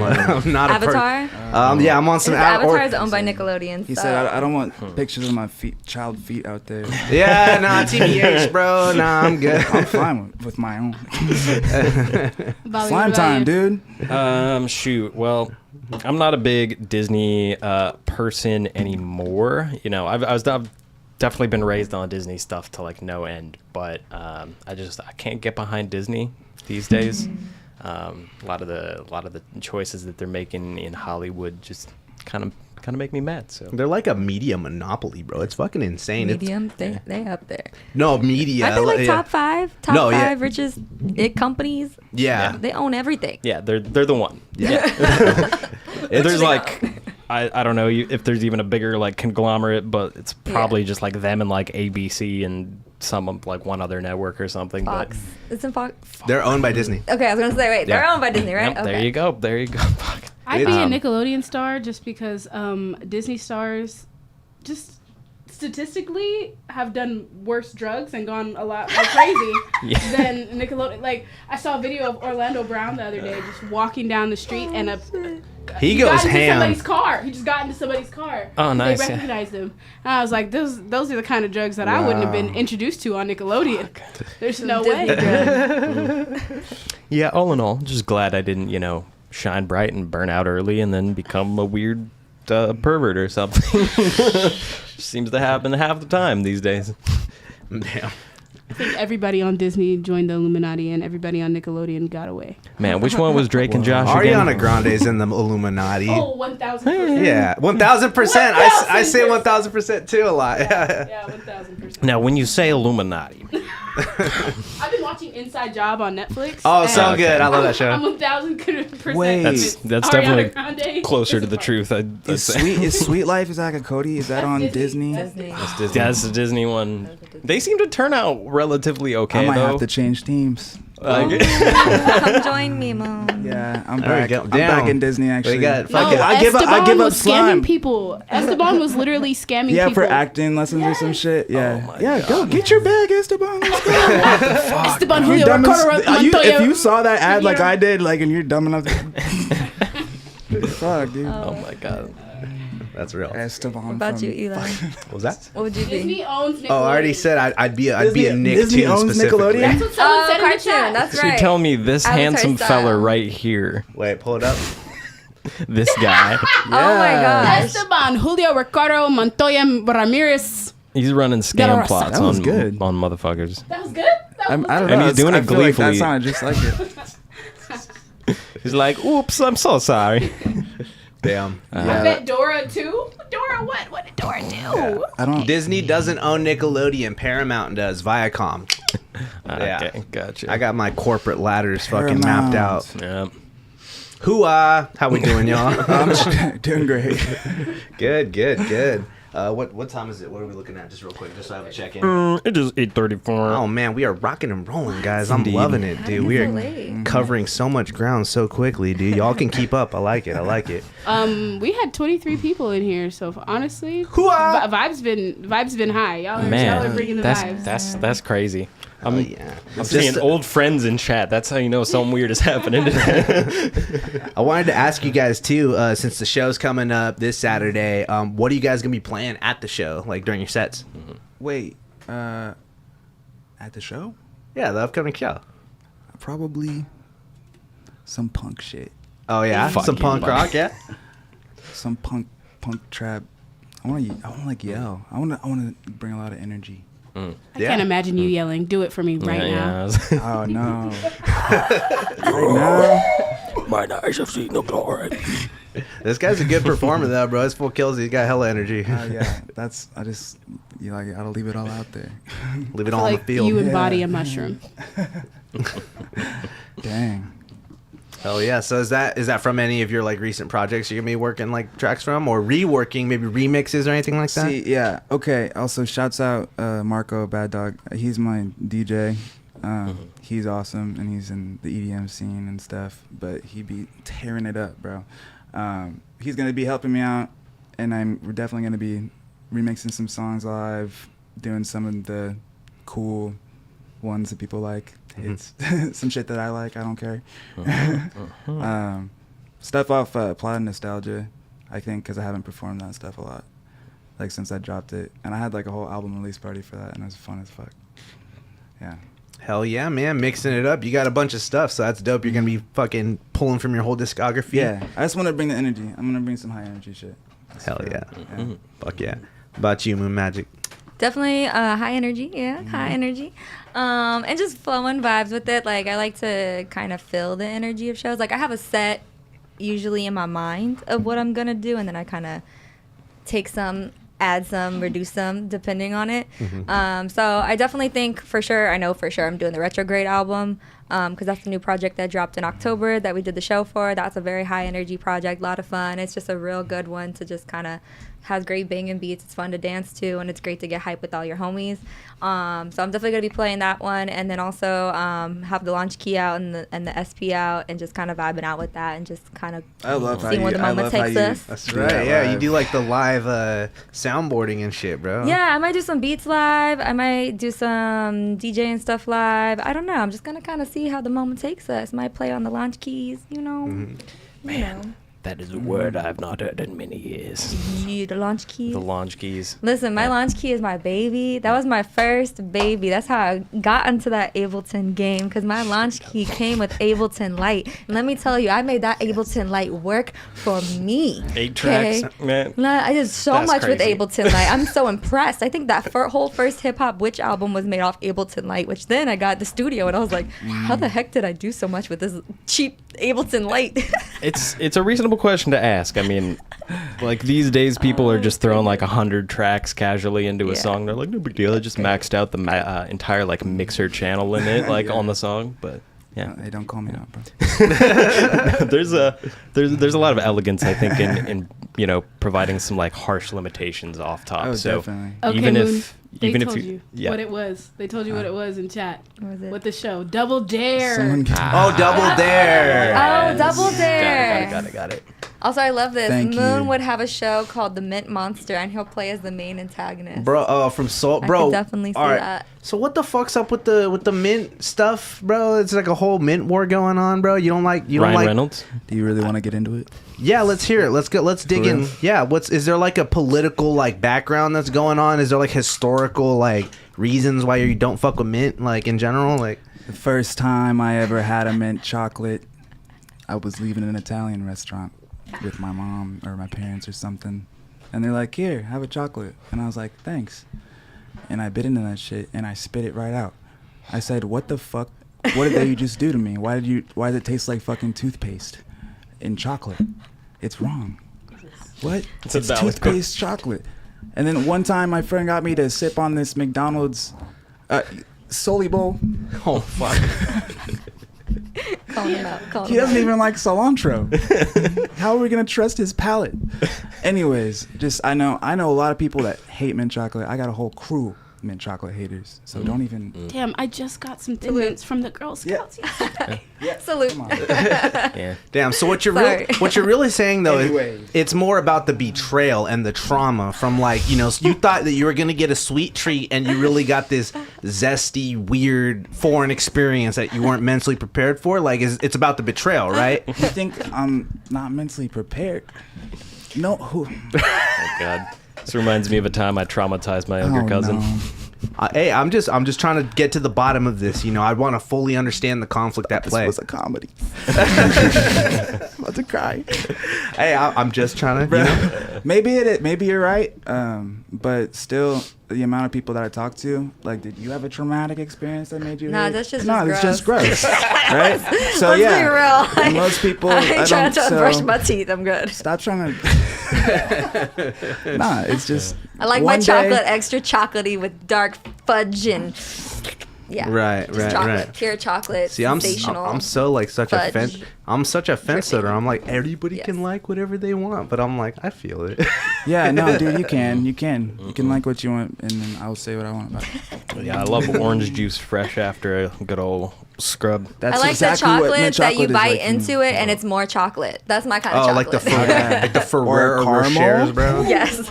not Avatar? a. Yeah, I'm on some. Avatar is owned by Nickelodeon. He so. said, I don't want pictures of my child feet out there. Yeah, nah, TBH, bro. Nah, I'm good. I'm fine with my own. Bobby, what Slime about time, you? dude. Shoot. Well, I'm not a big Disney person anymore. You know, I've definitely been raised on Disney stuff to like no end, but I can't get behind Disney these days. A lot of the choices that they're making in Hollywood just kind of make me mad. So They're like a media monopoly, bro. It's fucking insane. Medium, they up there. No media. Aren't they like yeah. top five richest companies? Yeah. They own everything. yeah, they're the one. Yeah. There's like I don't know if there's even a bigger like conglomerate, but it's probably just like them and like ABC and some like one other network or something. Fox. It's in Fox. They're owned by Disney. Okay, I was gonna say, they're Yeah. owned by Disney, right? Yep, Okay. There you go. I'd be a Nickelodeon star just because Disney stars just statistically have done worse drugs and gone a lot more crazy than Nickelodeon. Like, I saw a video of Orlando Brown the other day just walking down the street and he got goes into ham. somebody's car. He just got into somebody's car. Oh, nice. They recognized him. And I was like, those are the kind of drugs that I wouldn't have been introduced to on Nickelodeon. There's no way. Yeah, all in all, just glad I didn't, shine bright and burn out early and then become a weird pervert or something. Seems to happen half the time these days. Damn. I think everybody on Disney joined the Illuminati and everybody on Nickelodeon got away. Man, which one was Drake and Josh again? Ariana Grande's in the Illuminati. Oh, 1,000%. Yeah, 1,000%. I say 1,000% too a lot. Yeah, 1,000%. Now, when you say Illuminati, I've been watching Inside Job on Netflix. Oh, and so good. I love that show. I'm 1,000% Wait. that's Ariana definitely Grande closer to is the a part. truth. I'd say. Is Sweet Life, is that like a Cody? Is that on Disney? Disney. That's the Disney one. They seem to turn out relatively okay, I might though. have to change teams. Come join me, Mom. Yeah, I'm There we back. go. I'm Damn. back in Disney actually. We got No, fucking. I give up Esteban was slime. scamming people. Esteban was literally scamming Yeah, people. for acting lessons or some shit. Yeah, my yeah. God. Go get your bag, Esteban. Let's go. Esteban You're Julio dumb as- Ricardo are you- Montoya. if you saw that ad like I did, like, and you're dumb enough to... Fuck, dude. Oh my god. That's real. Esteban. What about from- you, Eli? What was that? What would you be? Disney owns Nickelodeon. Oh, I already said I'd be a Disney Nicktoon owns specifically. Nickelodeon? That's what someone said in the cartoon. chat. That's So right. you're telling me this Avatar handsome style. fella right here, Wait, pull it up. this guy, Oh my gosh. Esteban Julio Ricardo Montoya Ramirez. he's running That scam was plots good. on motherfuckers. That was good. That I was don't know. And he's doing I it feel like that gleefully. sounded just like it. He's like, oops, I'm so sorry. Damn. I Yeah. bet Dora too. Dora, what? What did Dora do? I don't. Disney doesn't own Nickelodeon. Paramount does. Viacom. Yeah. Okay, gotcha. I got my corporate ladders fucking mapped out. Paramount. Yeah. How we doing, y'all? I'm just doing great. Good. What time is it? What are we looking at? Just real quick, just so I have a check-in. It is 8:34. Oh man, we are rocking and rolling, guys. I'm Indeed. loving it, dude. We so are late? covering so much ground so quickly, dude. Y'all can keep up. I like it. We had 23 people in here, so honestly, Hoo-ah! vibes been high. Y'all are Man, bringing the that's vibes. that's crazy. Oh yeah. I'm seeing old friends in chat. That's how you know something weird is happening today. I wanted to ask you guys too, since the show's coming up this Saturday. What are you guys gonna be playing at the show, like during your sets? Wait, at the show? Yeah, the upcoming show. Probably some punk shit. Oh yeah, Fuck some you, punk buddy. rock. Yeah. Some punk trap. I want to like yell. I want to bring a lot of energy. I can't imagine you yelling. Do it for me right now. Oh no! Right now, My eyes have seen the glory. This guy's a good performer though, bro. He's full kills. He's got hella energy. yeah. I just gotta leave it all out there. Leave it I all on feel the field. you embody Yeah. a mushroom. Dang. Hell yeah. So is that from any of your like recent projects you're gonna be working like tracks from, or reworking, maybe remixes or anything like that? See, yeah. Okay. Also, shouts out Marco Bad Dog. He's my DJ. He's awesome, and he's in the EDM scene and stuff. But he be tearing it up, bro. He's gonna be helping me out, and we're definitely gonna be remixing some songs live, doing some of the cool ones that people like. It's some shit that I like. I don't care. Stuff off Plot of Nostalgia, I think, because I haven't performed that stuff a lot, like since I dropped it. And I had like a whole album release party for that, and it was fun as fuck. Yeah. Hell yeah, man. Mixing it up. You got a bunch of stuff, so that's dope. You're gonna be fucking pulling from your whole discography. Yeah. I just want to bring the energy. I'm gonna bring some high energy shit. That's Hell for yeah. real. Fuck yeah. About you, Moon Magic. Definitely high energy, high energy. And just flowing vibes with it. Like, I like to kind of feel the energy of shows. Like, I have a set usually in my mind of what I'm going to do, and then I kind of take some, add some, reduce some, depending on it. So I definitely think I know for sure I'm doing the Retrograde album. because that's the new project that dropped in October that we did the show for. That's a very high energy project, a lot of fun. It's just a real good one to just kind of has great banging beats. It's fun to dance to, and it's great to get hype with all your homies. So I'm definitely gonna be playing that one, and then also have the launch key out and the SP out, and just kind of vibing out with that, and just kind of seeing where the moment takes us. That's right. Yeah, you do like the live soundboarding and shit, bro. Yeah, I might do some beats live. I might do some DJing stuff live. I don't know. I'm just gonna kind of see how the moment takes us. Might play on the launch keys, you know. Mm-hmm. Man. That is a word I've not heard in many years. Yeah, the launch keys. The launch keys. Listen, my launch key is my baby. That was my first baby. That's how I got into that Ableton game, because my launch key came with Ableton Lite. And let me tell you, I made that Ableton Lite work for me. 8 tracks, man. I did so That's much crazy. with Ableton Lite. I'm so impressed. I think that whole first Hip Hop Witch album was made off Ableton Lite, which then I got the studio and I was like, how the heck did I do so much with this cheap Ableton Lite? It's a reasonable question to ask. I mean, like these days, people are just throwing like 100 tracks casually into a song. They're like, no big deal. I just maxed out the entire like mixer channel limit like on the song. But yeah, Hey, don't call me out, bro. there's a lot of elegance, I think, in you know, providing some like harsh limitations off top. Oh, So definitely. Okay, even Moon, if they even told if you yeah. what it was. They told you what it was in chat. What was it? With the show Double Dare. Someone Oh, Double Dare. Oh, Double Dare. Got it. Also, I love this. Thank Moon you. would have a show called The Mint Monster, and he'll play as the main antagonist. Bro, from Soul, I bro. could definitely see all right. that. So what the fuck's up with the mint stuff, bro? It's like a whole mint war going on, bro. You don't like Ryan Reynolds. Do you really want to get into it? Yeah, let's hear it. Let's go. Let's dig For in. real? Yeah, is there like a political like background that's going on? Is there like historical like reasons why you don't fuck with mint like in general? Like The first time I ever had a mint chocolate, I was leaving an Italian restaurant with my mom or my parents or something. And they're like, here, have a chocolate. And I was like, thanks. And I bit into that shit and I spit it right out. I said, what the fuck? What did you just do to me? Why does it taste like fucking toothpaste in chocolate? It's wrong. What? It's a It's valid toothpaste chocolate. And then one time my friend got me to sip on this McDonald's Soli bowl. oh fuck. Calling him out. Calling He him doesn't out. even like cilantro. How are we gonna trust his palate? Anyways, just I know a lot of people that hate mint chocolate. I got a whole crew of mint chocolate haters. So don't even. Damn, I just got some Thin Mints from the Girl Scouts yesterday. Salute. Yeah. Damn. So what you're Sorry. what you're really saying though Anyways. is it's more about the betrayal and the trauma from like, you know, you thought that you were gonna get a sweet treat and you really got this zesty, weird, foreign experience that you weren't mentally prepared for. Like it's about the betrayal, right? You think I'm not mentally prepared? No. Who? Oh God. This reminds me of a time I traumatized my younger cousin. No. Hey, I'm just trying to get to the bottom of this. You know, I want to fully understand the conflict at This play. was a comedy. I'm about to cry. Hey, I'm just trying to. You know? Maybe you're right. But still, the amount of people that I talk to, like, did you have a traumatic experience that made you? Nah, hate? that's just no, it's just gross. gross, right? So Let's yeah, be real. and most people. I ain't trying to so brush my teeth. I'm good. Stop trying to. Nah, it's just. I like one my chocolate day- extra chocolatey with dark fudge and yeah, Right, just right, chocolate, right. pure chocolate. See, I'm sensational. so like such a fudge I'm such a fence sitter. dripping. I'm like everybody Yes. can like whatever they want, but I'm like I feel it. Yeah, no, dude, you can like what you want, and then I'll say what I want about it. Yeah, I love orange juice fresh after a good old scrub. That's I like exactly the what chocolate mint that you chocolate is bite like for me. into it and it's more chocolate. That's my kind of Oh, chocolate. like the Ferrero Or Rochers, caramel? bro. Yes.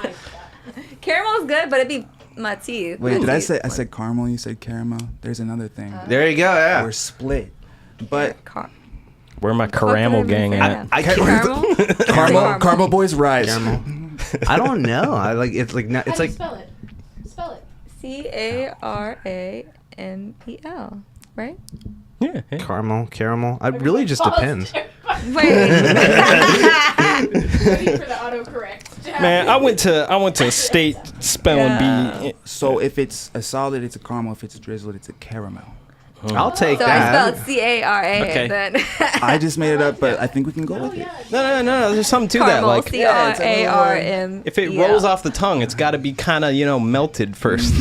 Caramel is good, but it'd be my teeth. Wait, My did I teeth. say I said caramel? You said caramel. There's another thing. There you go. Yeah. We're split, but Where my Fuck it, caramel I'm gang saying. at? I can't. Caramel? Caramel boys rise. Caramel. I don't know. I like it's like How it's do you like spell it? Spell it. Caramel, right? Yeah. yeah. caramel. It really just depends. Wait. Waiting for the autocorrect. Man, I went to state spelling Yeah. bee. So if it's a solid, it's a caramel. If it's a drizzled, it's a caramel. I'll take So I that. spelled CARA. Okay. And then I just made it up, but I think we can go with it. No. There's something to that. caramel. Like, CRARM. if it rolls off the tongue, it's got to be kind of melted first.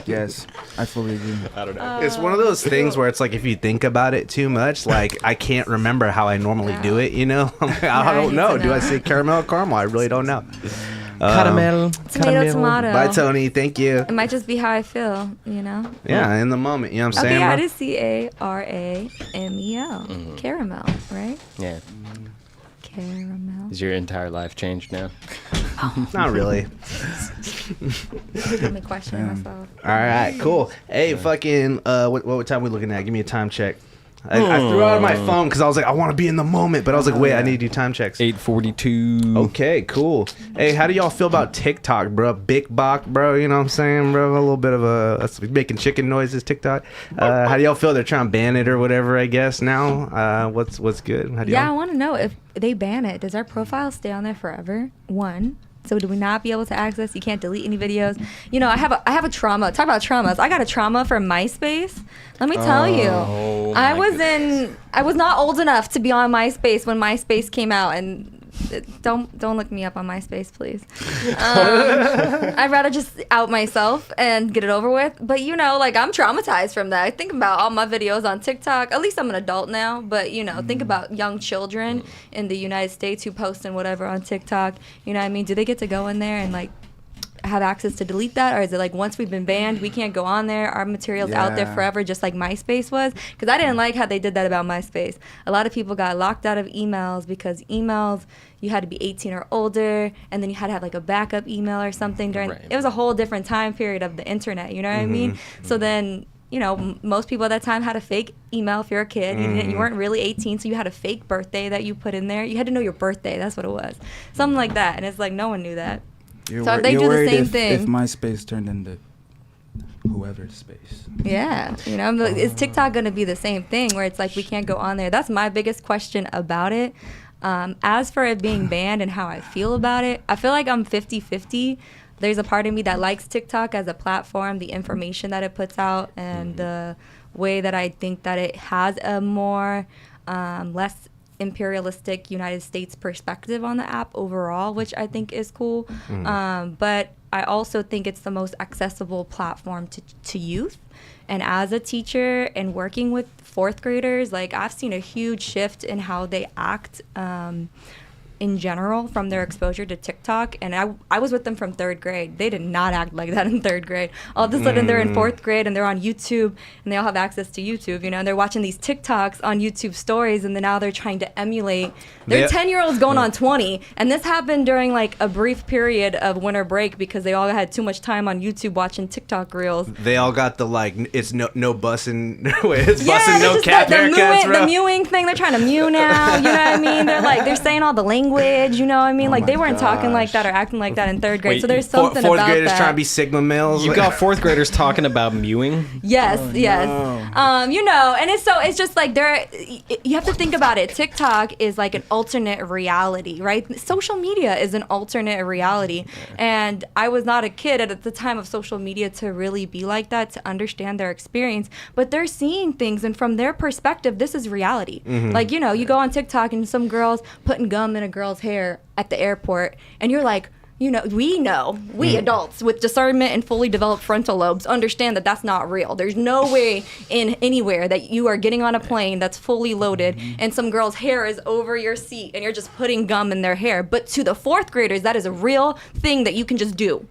Yes, I fully agree. I don't know. It's one of those things where it's like if you think about it too much, like I can't remember how I normally do it. You know, I'm like, I don't know. Do I say caramel or caramel? I really don't know. Caramel. Tomato. Bye, Tony. Thank you. It might just be how I feel, you know? Yeah, in the moment. You know what I'm Okay, saying? yeah, bro? it is Caramel. Caramel, right? Yeah. Caramel. Is your entire life changed now? Not really. I'm questioning myself. All right, cool. Hey, fucking, what time we looking at? Give me a time check. I threw out my phone because I was like, I want to be in the moment, but I was like, wait, I need to do time checks. 8:42. Okay, cool. Hey, how do y'all feel about TikTok, bro? Big Bok, bro. You know what I'm saying, bro? A little bit of that's making chicken noises. TikTok. How do y'all feel? They're trying to ban it or whatever. I guess now. What's good? How do Yeah, I y'all? want to know if they ban it. Does our profile stay on there forever? One. So do we not be able to access? You can't delete any videos. You know, I have a trauma. Talk about traumas. I got a trauma from MySpace. Let me tell you, I was not old enough to be on MySpace when MySpace came out, and don't look me up on MySpace, please. I'd rather just out myself and get it over with. But you know, like I'm traumatized from that. I think about all my videos on TikTok. At least I'm an adult now, but you know, think about young children in the United States who post and whatever on TikTok. You know what I mean? Do they get to go in there and like have access to delete that, or is it like once we've been banned we can't go on there, our material's out there forever, just like MySpace was? Because I didn't like how they did that about MySpace. A lot of people got locked out of emails because emails, you had to be 18 or older, and then you had to have like a backup email or something during it was a whole different time period of the internet, you know what I mean? So then, you know, most people at that time had a fake email. If you're a kid, you weren't really 18, so you had a fake birthday that you put in there. You had to know your birthday, that's what it was, something like that. And it's like no one knew that. So they do the same thing. If MySpace turned into whoever's space. Yeah, you know, is TikTok going to be the same thing where it's like we can't go on there? That's my biggest question about it. As for it being banned and how I feel about it, I feel like I'm 50-50. There's a part of me that likes TikTok as a platform, the information that it puts out, and the way that I think that it has a more less imperialistic United States perspective on the app overall, which I think is cool. But I also think it's the most accessible platform to youth. And as a teacher and working with fourth graders, like I've seen a huge shift in how they act in general from their exposure to TikTok. And I was with them from third grade. They did not act like that in third grade. All of a sudden they're in fourth grade and they're on YouTube and they all have access to YouTube, you know, and they're watching these TikToks on YouTube stories, and then now they're trying to emulate. They're 10-year-olds going on 20. And this happened during like a brief period of winter break because they all had too much time on YouTube watching TikTok reels. They all got the like, it's no bussin', it's bussin' no cap the haircuts, bro. The mewing thing, they're trying to mew now, you know what I mean? They're saying all the language, you know what I mean? Like they weren't talking like that or acting like that in third grade. Wait, so there's something fourth about graders that. trying to be Sigma males. You got fourth graders talking about mewing? Yes, yes. No. You know, and it's just like you have to think about it. TikTok is like an alternate reality, right? Social media is an alternate reality. And I was not a kid at the time of social media to really be like that, to understand their experience. But they're seeing things, and from their perspective, this is reality. Like, you know, you go on TikTok and some girls putting gum in a girl's hair at the airport, and you're like, you know, we adults with discernment and fully developed frontal lobes understand that that's not real. There's no way in anywhere that you are getting on a plane that's fully loaded and some girl's hair is over your seat and you're just putting gum in their hair. But to the fourth graders, that is a real thing that you can just do.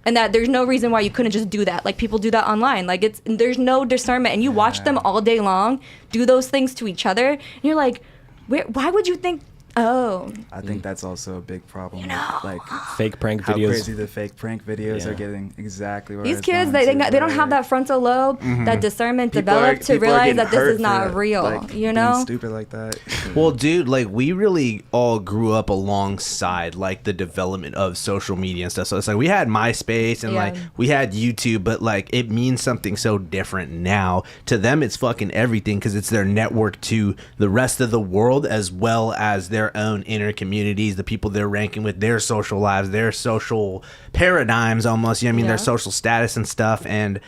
And that there's no reason why you couldn't just do that. Like people do that online. Like there's no discernment, and you watch them all day long do those things to each other. And you're like, why would you think? Oh, I think that's also a big problem. You know. Like Fake prank how videos. crazy the fake prank videos Yeah. are getting. Exactly where I these was kids, going they don't have that frontal lobe, that discernment People developed to are realize getting that this hurt is for not that. real. Like, You being know? stupid like that. Well, dude, like we really all grew up alongside like the development of social media and stuff. So it's like we had MySpace and like we had YouTube, but like it means something so different now. To them, it's fucking everything because it's their network to the rest of the world as well as their own inner communities, the people they're ranking with, their social lives, their social paradigms almost, you know what I mean, their social status and stuff. And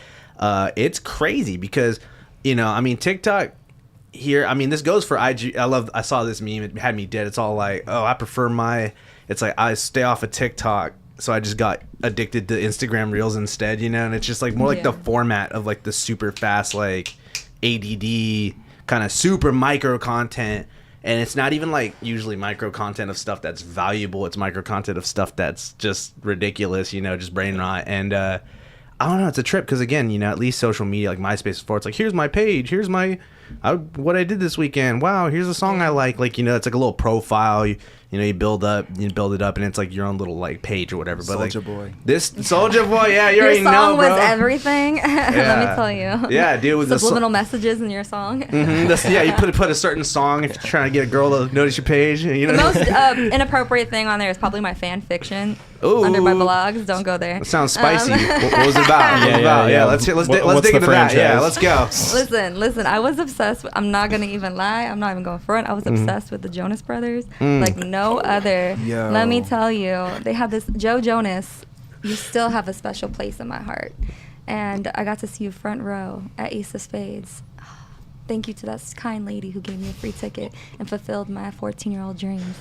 it's crazy because, you know, I mean, TikTok here, I mean, this goes for IG. I saw this meme, it had me dead. It's all like, oh, I prefer it's like I stay off of TikTok so I just got addicted to Instagram Reels instead, you know, and it's just like more like the format of like the super fast, like ADD kind of super micro content. And it's not even like usually micro content of stuff that's valuable. It's micro content of stuff that's just ridiculous, you know, just brain rot. And I don't know, it's a trip because, again, you know, at least social media like MySpace before, it's like, here's my page, here's my what I did this weekend. Wow, here's a song I like, you know, it's like a little profile. You know, you build it up, and it's like your own little like page or whatever. But Soulja Boy. This Soulja Boy, yeah, you your already know, song bro. was everything. Let me tell you. Yeah, dude, with subliminal messages in your song. Yeah, you put a certain song if you're trying to get a girl to notice your page. You know, the most inappropriate thing on there is probably my fan fiction under my blogs. Don't go there. That sounds spicy. What was it about? Yeah. Let's dig into that. Yeah, let's go. Listen. I was obsessed. I'm not gonna even lie. I'm not even going front. I was obsessed with the Jonas Brothers, like no other. Yo. Let me tell you, they have this Joe Jonas. You still have a special place in my heart, and I got to see you front row at Ace of Spades. Thank you to that kind lady who gave me a free ticket and fulfilled my 14-year-old dreams.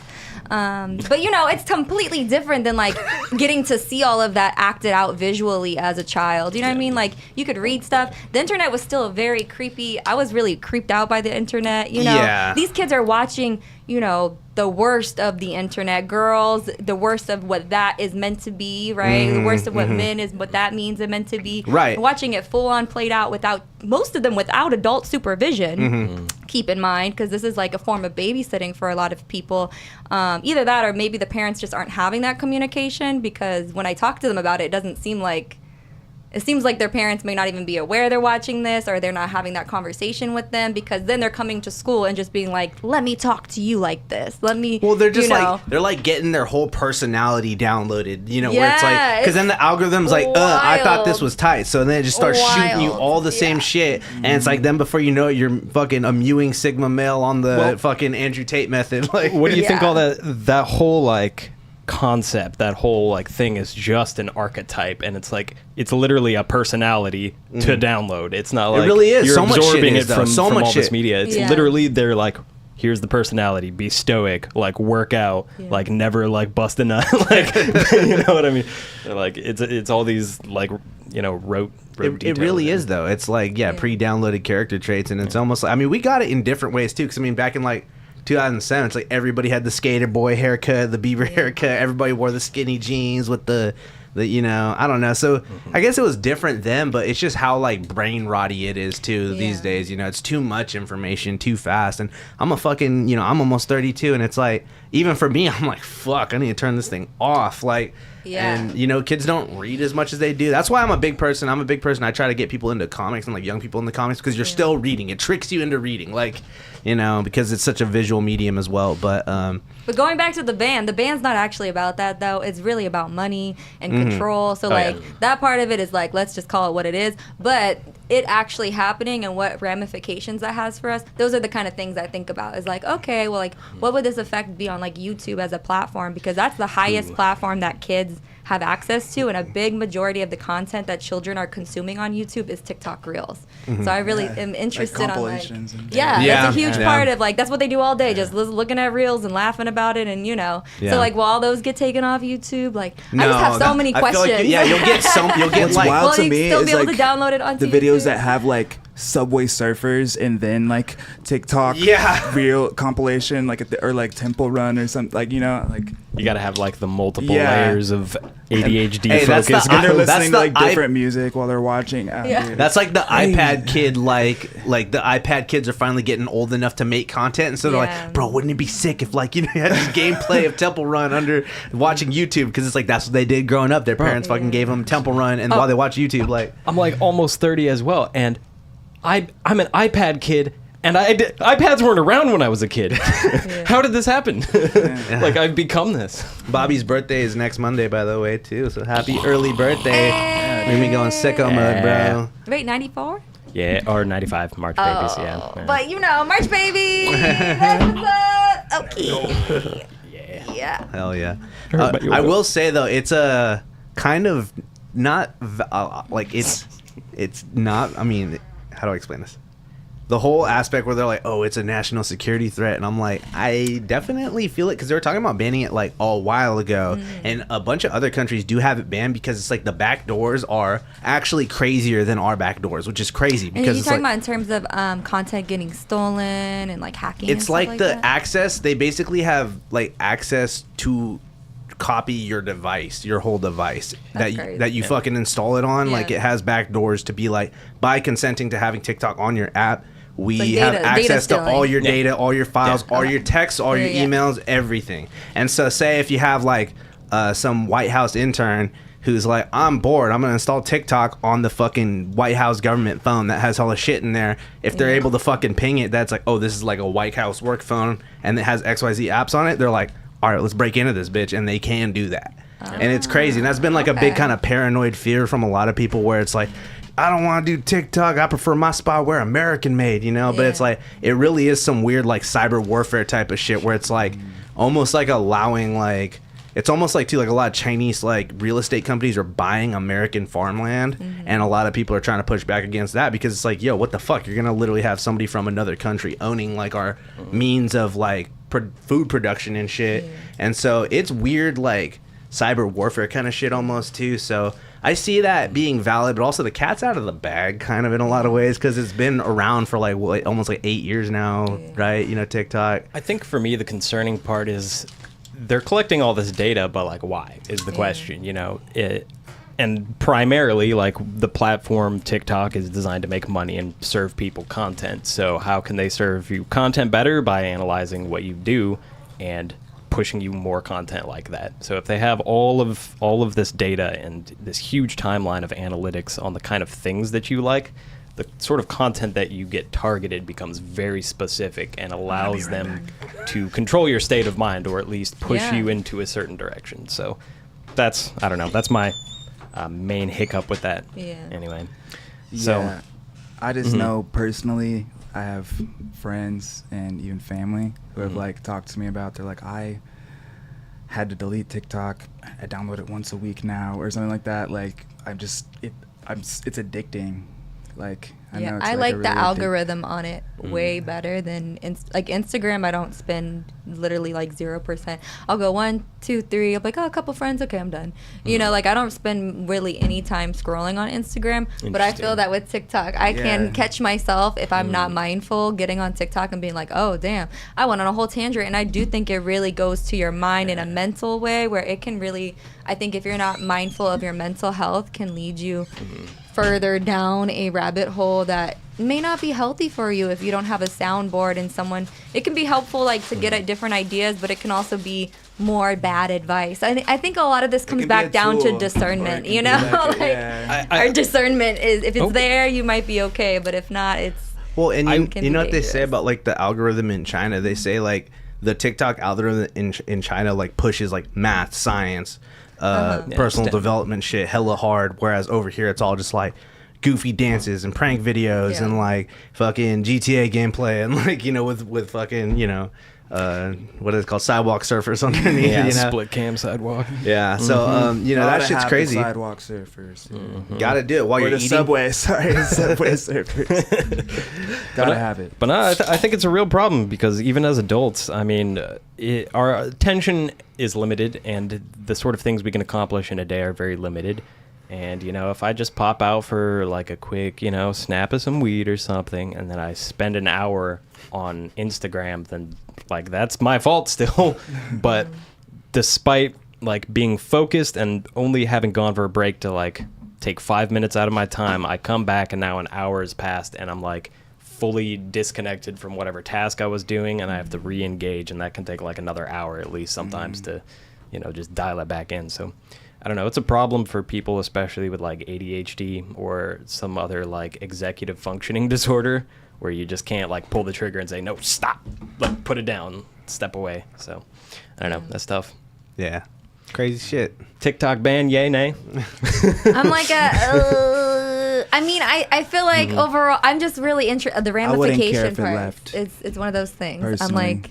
But, you know, it's completely different than, like, getting to see all of that acted out visually as a child. You know what I mean? Like, you could read stuff. The internet was still very creepy. I was really creeped out by the internet, you know? Yeah. These kids are watching, you know, the worst of the internet, girls, the worst of what that is meant to be, right? The worst of what men is, what that means is meant to be. Right. Watching it full on played out most of them without adult supervision, keep in mind, because this is like a form of babysitting for a lot of people. Either that or maybe the parents just aren't having that communication, because when I talk to them about it, it seems like their parents may not even be aware they're watching this, or they're not having that conversation with them, because then they're coming to school and just being like, let me talk to you like this. Let me, well, they're just like, they're like getting their whole personality downloaded, you know, where it's like, because then the algorithm's like, I thought this was tight. So then it just starts shooting you all the same shit. And it's like, then before you know it, you're fucking a mewing Sigma male on the fucking Andrew Tate method. Like, what do you think all that whole like concept, that whole like thing is just an archetype, and it's like it's literally a personality to download. It's not like it really is. You're so absorbing much shit it from all shit. this media. It's literally they're like, here's the personality, be stoic, like work out, like never like bust a nut, like you know what I mean? Like it's all these like, you know, rote it really is though. It's like pre-downloaded character traits, and it's almost like, I mean, we got it in different ways too, because I mean back in like 2007, it's like everybody had the skater boy haircut, the Bieber haircut. Everybody wore the skinny jeans with the you know, I don't know. So I guess it was different then, but it's just how like brain rotty it is too these days. You know, it's too much information too fast. And I'm a fucking, you know, I'm almost 32, and it's like, even for me, I'm like, fuck, I need to turn this thing off. Like, and you know, kids don't read as much as they do. That's why I'm a big person. I try to get people into comics and like young people into comics, because you're still reading. It tricks you into reading, like, you know, because it's such a visual medium as well. But going back to the band's not actually about that though. It's really about money and control. So that part of it is like, let's just call it what it is. But it actually happening and what ramifications that has for us, those are the kind of things I think about. Is like, okay, well, like, what would this effect be on like YouTube as a platform? Because that's the highest platform that kids have access to, and a big majority of the content that children are consuming on YouTube is TikTok Reels. So I really am interested like on like, that's a huge part of like, that's what they do all day, just looking at Reels and laughing about it, and you know, so like, will all those get taken off YouTube? Like, I just have so many questions. Like, you'll get What's like, wild to me still is be able like to download it onto the videos YouTube. that have like Subway Surfers and then like TikTok reel compilation, like or like Temple Run or something, like, you know, like you gotta have like the multiple layers of ADHD that's focus. and they're that's listening to the like different music while they're watching. Dude, that's like the iPad kid, like the iPad kids are finally getting old enough to make content, and so they're like, bro, wouldn't it be sick if like, you know, you had this gameplay of Temple Run under watching YouTube, because it's like that's what they did growing up. Their parents fucking gave them Temple Run, and while they watch YouTube, like, I'm like almost 30 as well, and I'm an iPad kid, and iPads weren't around when I was a kid. How did this happen? Like, I've become this. Bobby's birthday is next Monday, by the way, too. So happy early birthday. We're gonna be going sicko mode, bro. Wait, 94? Yeah, or 95, March babies, yeah. But you know, March baby. That's what's up. Okay. Yeah. Hell yeah. I will say though, it's a kind of not like it's not. I mean, how do I explain this? the whole aspect where they're like, oh, it's a national security threat, and I'm like, I definitely feel it, because they were talking about banning it like a while ago, and a bunch of other countries do have it banned because it's like the back doors are actually crazier than our back doors, which is crazy. And Because you're it's talking like, about in terms of content getting stolen and like hacking. it's and like stuff the that? access, they basically have like access to copy your device, your whole device That's that you fucking install it on. Like, it has back doors to be like, by consenting to having TikTok on your app, we like have data access to stealing. all your data, all your files, all your texts, all your Yeah. emails, everything. And so say if you have like some White House intern who's like, I'm bored, I'm gonna install TikTok on the fucking White House government phone that has all the shit in there. If they're able to fucking ping it, that's like, oh, this is like a White House work phone and it has XYZ apps on it, they're like, all right, let's break into this bitch. And they can do that. And it's crazy. And that's been like a big kind of paranoid fear from a lot of people, where it's like, I don't want to do TikTok, I prefer my spyware American made, you know? But it's like, it really is some weird like cyber warfare type of shit, where it's like almost like allowing like, it's almost like too, like a lot of Chinese like real estate companies are buying American farmland, and a lot of people are trying to push back against that, because it's like, yo, what the fuck, you're gonna literally have somebody from another country owning like our means of like food production and shit. And so it's weird, like cyber warfare kind of shit almost too. So I see that being valid, but also the cat's out of the bag kind of in a lot of ways, because it's been around for like what, almost like 8 years now, right? You know, TikTok. I think for me the concerning part is they're collecting all this data, but like, why is the question, you know? And primarily, like, the platform TikTok is designed to make money and serve people content. So how can they serve you content better? By analyzing what you do and pushing you more content like that. So if they have all of this data and this huge timeline of analytics on the kind of things that you like, the sort of content that you get targeted becomes very specific and allows them to control your state of mind, or at least push you into a certain direction. So that's, I don't know, that's my main hiccup with that. Anyway. So I just know personally, I have friends and even family who have like talked to me about, they're like, I had to delete TikTok, I download it once a week now or something like that. Like, it's addicting. Like, I like the algorithm on it way better than like Instagram. I don't spend literally like 0%. I'll go 1, 2, 3. I'm like, oh, a couple friends. Okay, I'm done. You know, like I don't spend really any time scrolling on Instagram. But I feel that with TikTok, I can catch myself if I'm not mindful getting on TikTok and being like, oh, damn, I went on a whole tangent. And I do think it really goes to your mind in a mental way, where it can really, I think if you're not mindful of your mental health, can lead you further down a rabbit hole that may not be healthy for you if you don't have a soundboard and someone. It can be helpful like to get at different ideas, but it can also be more bad advice. I think a lot of this comes back down to discernment, you know? Our discernment is, if it's there, you might be okay, but if not, it's well. And you know what they dangerous. say about like the algorithm in China? They say like the TikTok algorithm in China like pushes like math, science, personal development shit hella hard, whereas over here it's all just like goofy dances and prank videos and like fucking GTA gameplay and like, you know, with fucking, you know, what is it called, sidewalk surfers underneath, you know? Split cam sidewalk. So you know, that shit's crazy. Sidewalk surfers. Gotta do it while you're eating. Subway, sorry, subway surfers. Gotta have it. But no, I think it's a real problem, because even as adults, I mean, our attention is limited, and the sort of things we can accomplish in a day are very limited. And, you know, if I just pop out for like a quick, you know, snap of some weed or something, and then I spend an hour on Instagram, then like that's my fault still. But despite like being focused and only having gone for a break to like take 5 minutes out of my time, I come back and now an hour has passed and I'm like fully disconnected from whatever task I was doing, and I have to re-engage, and that can take like another hour at least sometimes to, you know, just dial it back in. So I don't know, it's a problem for people, especially with like ADHD or some other like executive functioning disorder, where you just can't like pull the trigger and say, no, stop, like put it down, step away. So I don't know, that's tough. Yeah, crazy shit. TikTok ban, yay, nay? I'm like I mean, I feel like overall, I'm just really interested. The ramification part, it's one of those things. Personally. I'm like,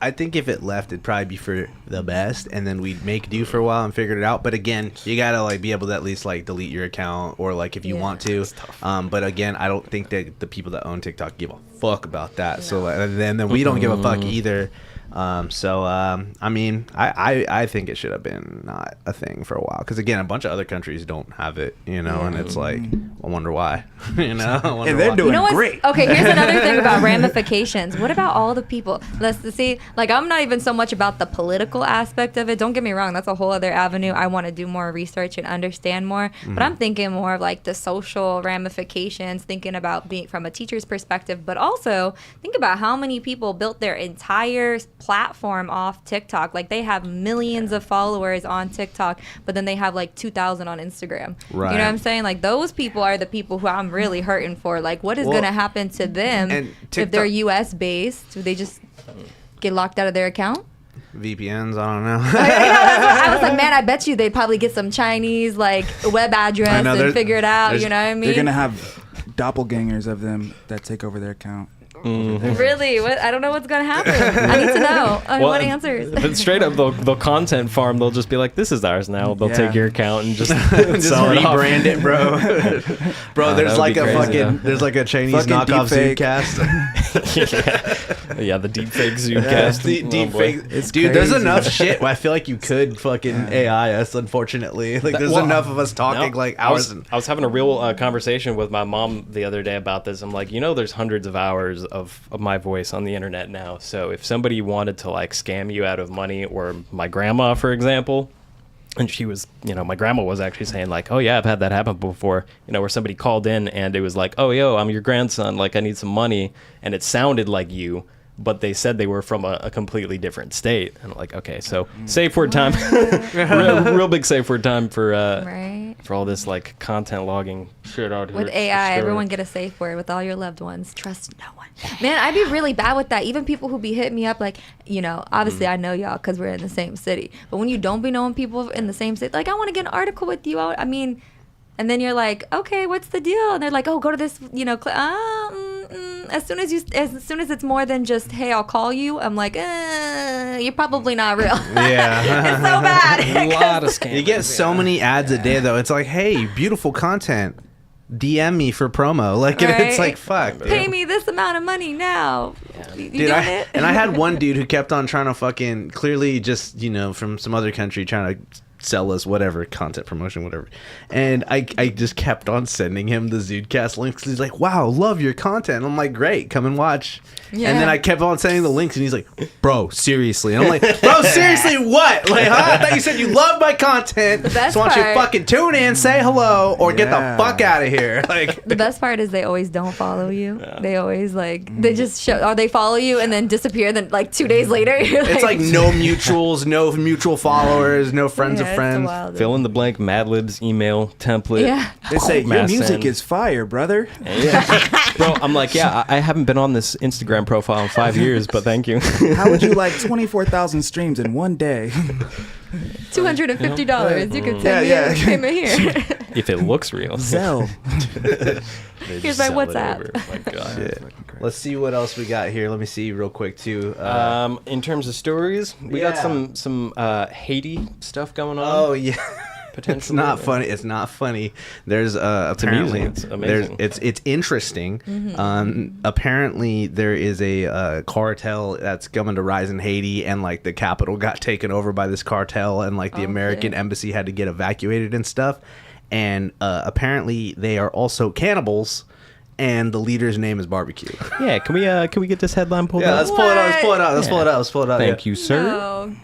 I think if it left, it'd probably be for the best, and then we'd make do for a while and figure it out. But again, you gotta like be able to at least like delete your account, or like if you want to. But again, I don't think that the people that own TikTok give a fuck about that. So then we don't give a fuck either. I mean, I think it should have been not a thing for a while, because again, a bunch of other countries don't have it, you know, and it's like, I wonder why, you know. And they're doing great. Okay, here's another thing about ramifications. What about all the people? Let's see. Like, I'm not even so much about the political aspect of it. Don't get me wrong. That's a whole other avenue. I want to do more research and understand more. But I'm thinking more of like the social ramifications, thinking about being from a teacher's perspective, but also think about how many people built their entire platform off TikTok. Like, they have millions of followers on TikTok, but then they have like 2,000 on Instagram. Right. You know what I'm saying? Like, those people are the people who I'm really hurting for. Like, what is going to happen to them if they're US based? Do they just get locked out of their account? VPNs, I don't know. I was like, man, I bet you they'd probably get some Chinese like web address and figure it out. You know what I mean? They're gonna have doppelgangers of them that take over their account. Really? What? I don't know what's gonna happen. I need to know. I want answers. But straight up, they'll content farm. They'll just be like, "This is ours now." They'll take your account and just rebrand it, bro. Bro, there's like a fucking there's like a Chinese knockoff ZUDECAst. Yeah, the deepfake ZUDECAst. Deepfake. Dude, there's enough shit. I feel like you could fucking AI us. Unfortunately, like there's enough of us talking like hours. I was having a real conversation with my mom the other day about this. I'm like, there's hundreds of hours of my voice on the internet now. So if somebody wanted to like scam you out of money, or my grandma, for example, and she was, my grandma was actually saying like, oh yeah, I've had that happen before, where somebody called in and it was like, oh yo, I'm your grandson, like I need some money, and it sounded like you, but they said they were from a completely different state. And I'm like, okay, so safe word time. real big safe word time for for all this like content logging shit out here. With AI, everyone get a safe word. With all your loved ones, trust no one. Man, I'd be really bad with that. Even people who be hitting me up like, obviously I know y'all because we're in the same city. But when you don't be knowing people in the same city, like I want to get an article with you. I mean, and then you're like, okay, what's the deal? And they're like, oh, go to this, as soon as it's more than just, hey, I'll call you, I'm like, you're probably not real. Yeah. It's so bad. A lot of scams. You get so many ads a day, though. It's like, hey, beautiful content. DM me for promo. Like, it's like, fuck. Pay me this amount of money now. You dude, I had one dude who kept on trying to fucking, clearly just, from some other country, trying to sell us whatever, content promotion, whatever. And I just kept on sending him the ZUDECAst links. He's like, wow, love your content. I'm like, great, come and watch. Yeah. And then I kept on sending the links, and he's like, bro, seriously. And I'm like, bro, seriously, what? Like, I thought you said you love my content. The best so why don't you fucking tune in, say hello, or get the fuck out of here. Like, the best part is they always don't follow you. Yeah. They always they just show, or they follow you and then disappear. Then like 2 days later, you're it's like no mutuals, no mutual followers, no friends of friends. Fill in the blank Mad Libs email template. Yeah. They say your music is fire, brother. Yeah. Bro, I'm like, I haven't been on this Instagram profile in 5 years, but thank you. How would you like 24,000 streams in one day? $250. You could send me a payment here. If it looks real. Zelle. Here's my WhatsApp. My God. Shit. Let's see what else we got here. Let me see real quick too. In terms of stories, we got some Haiti stuff going on. Oh yeah. Potentially. It's not funny. It's not funny. There's apparently it's amazing. It's interesting. Mm-hmm. Apparently there is a cartel that's coming to rise in Haiti, and like the capital got taken over by this cartel, and like the American embassy had to get evacuated and stuff. And apparently they are also cannibals, and the leader's name is Barbecue. Yeah, can we get this headline pulled up? Yeah, let's pull it out. Thank you, sir. No.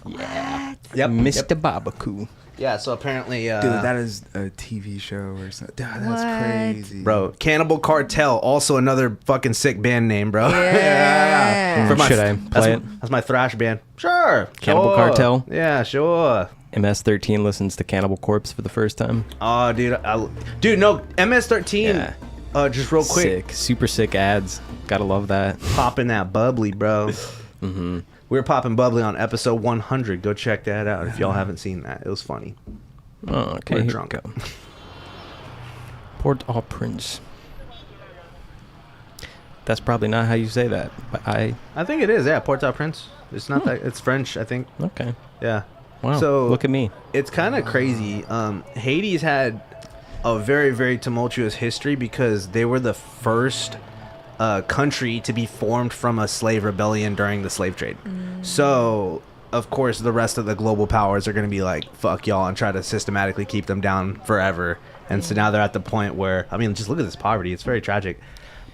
Yeah. Yep. Mr. Barbecue. Yeah, so apparently... dude, that is a TV show or something. Dude, that's crazy. Bro, Cannibal Cartel, also another fucking sick band name, bro. Yeah. Should I play it? That's my thrash band. Sure. Cannibal Cartel? Yeah, sure. MS-13 listens to Cannibal Corpse for the first time. Oh, dude. No, MS-13, just real quick. Sick. Super sick ads. Gotta love that. Popping that bubbly, bro. Mm-hmm. We were popping bubbly on episode 100. Go check that out if y'all haven't seen that. It was funny. Oh, okay. We're Here drunk. we go. Port-au-Prince. that's probably not how you say that. But I think it is. Yeah, Port-au-Prince. It's not that. It's French, I think. Okay. Yeah. Wow. So look at me. It's kind of crazy. Haiti's had a very, very tumultuous history because they were the first country to be formed from a slave rebellion during the slave trade. So, of course, the rest of the global powers are going to be like, fuck y'all, and try to systematically keep them down forever. And so now they're at the point where, I mean, just look at this poverty. It's very tragic.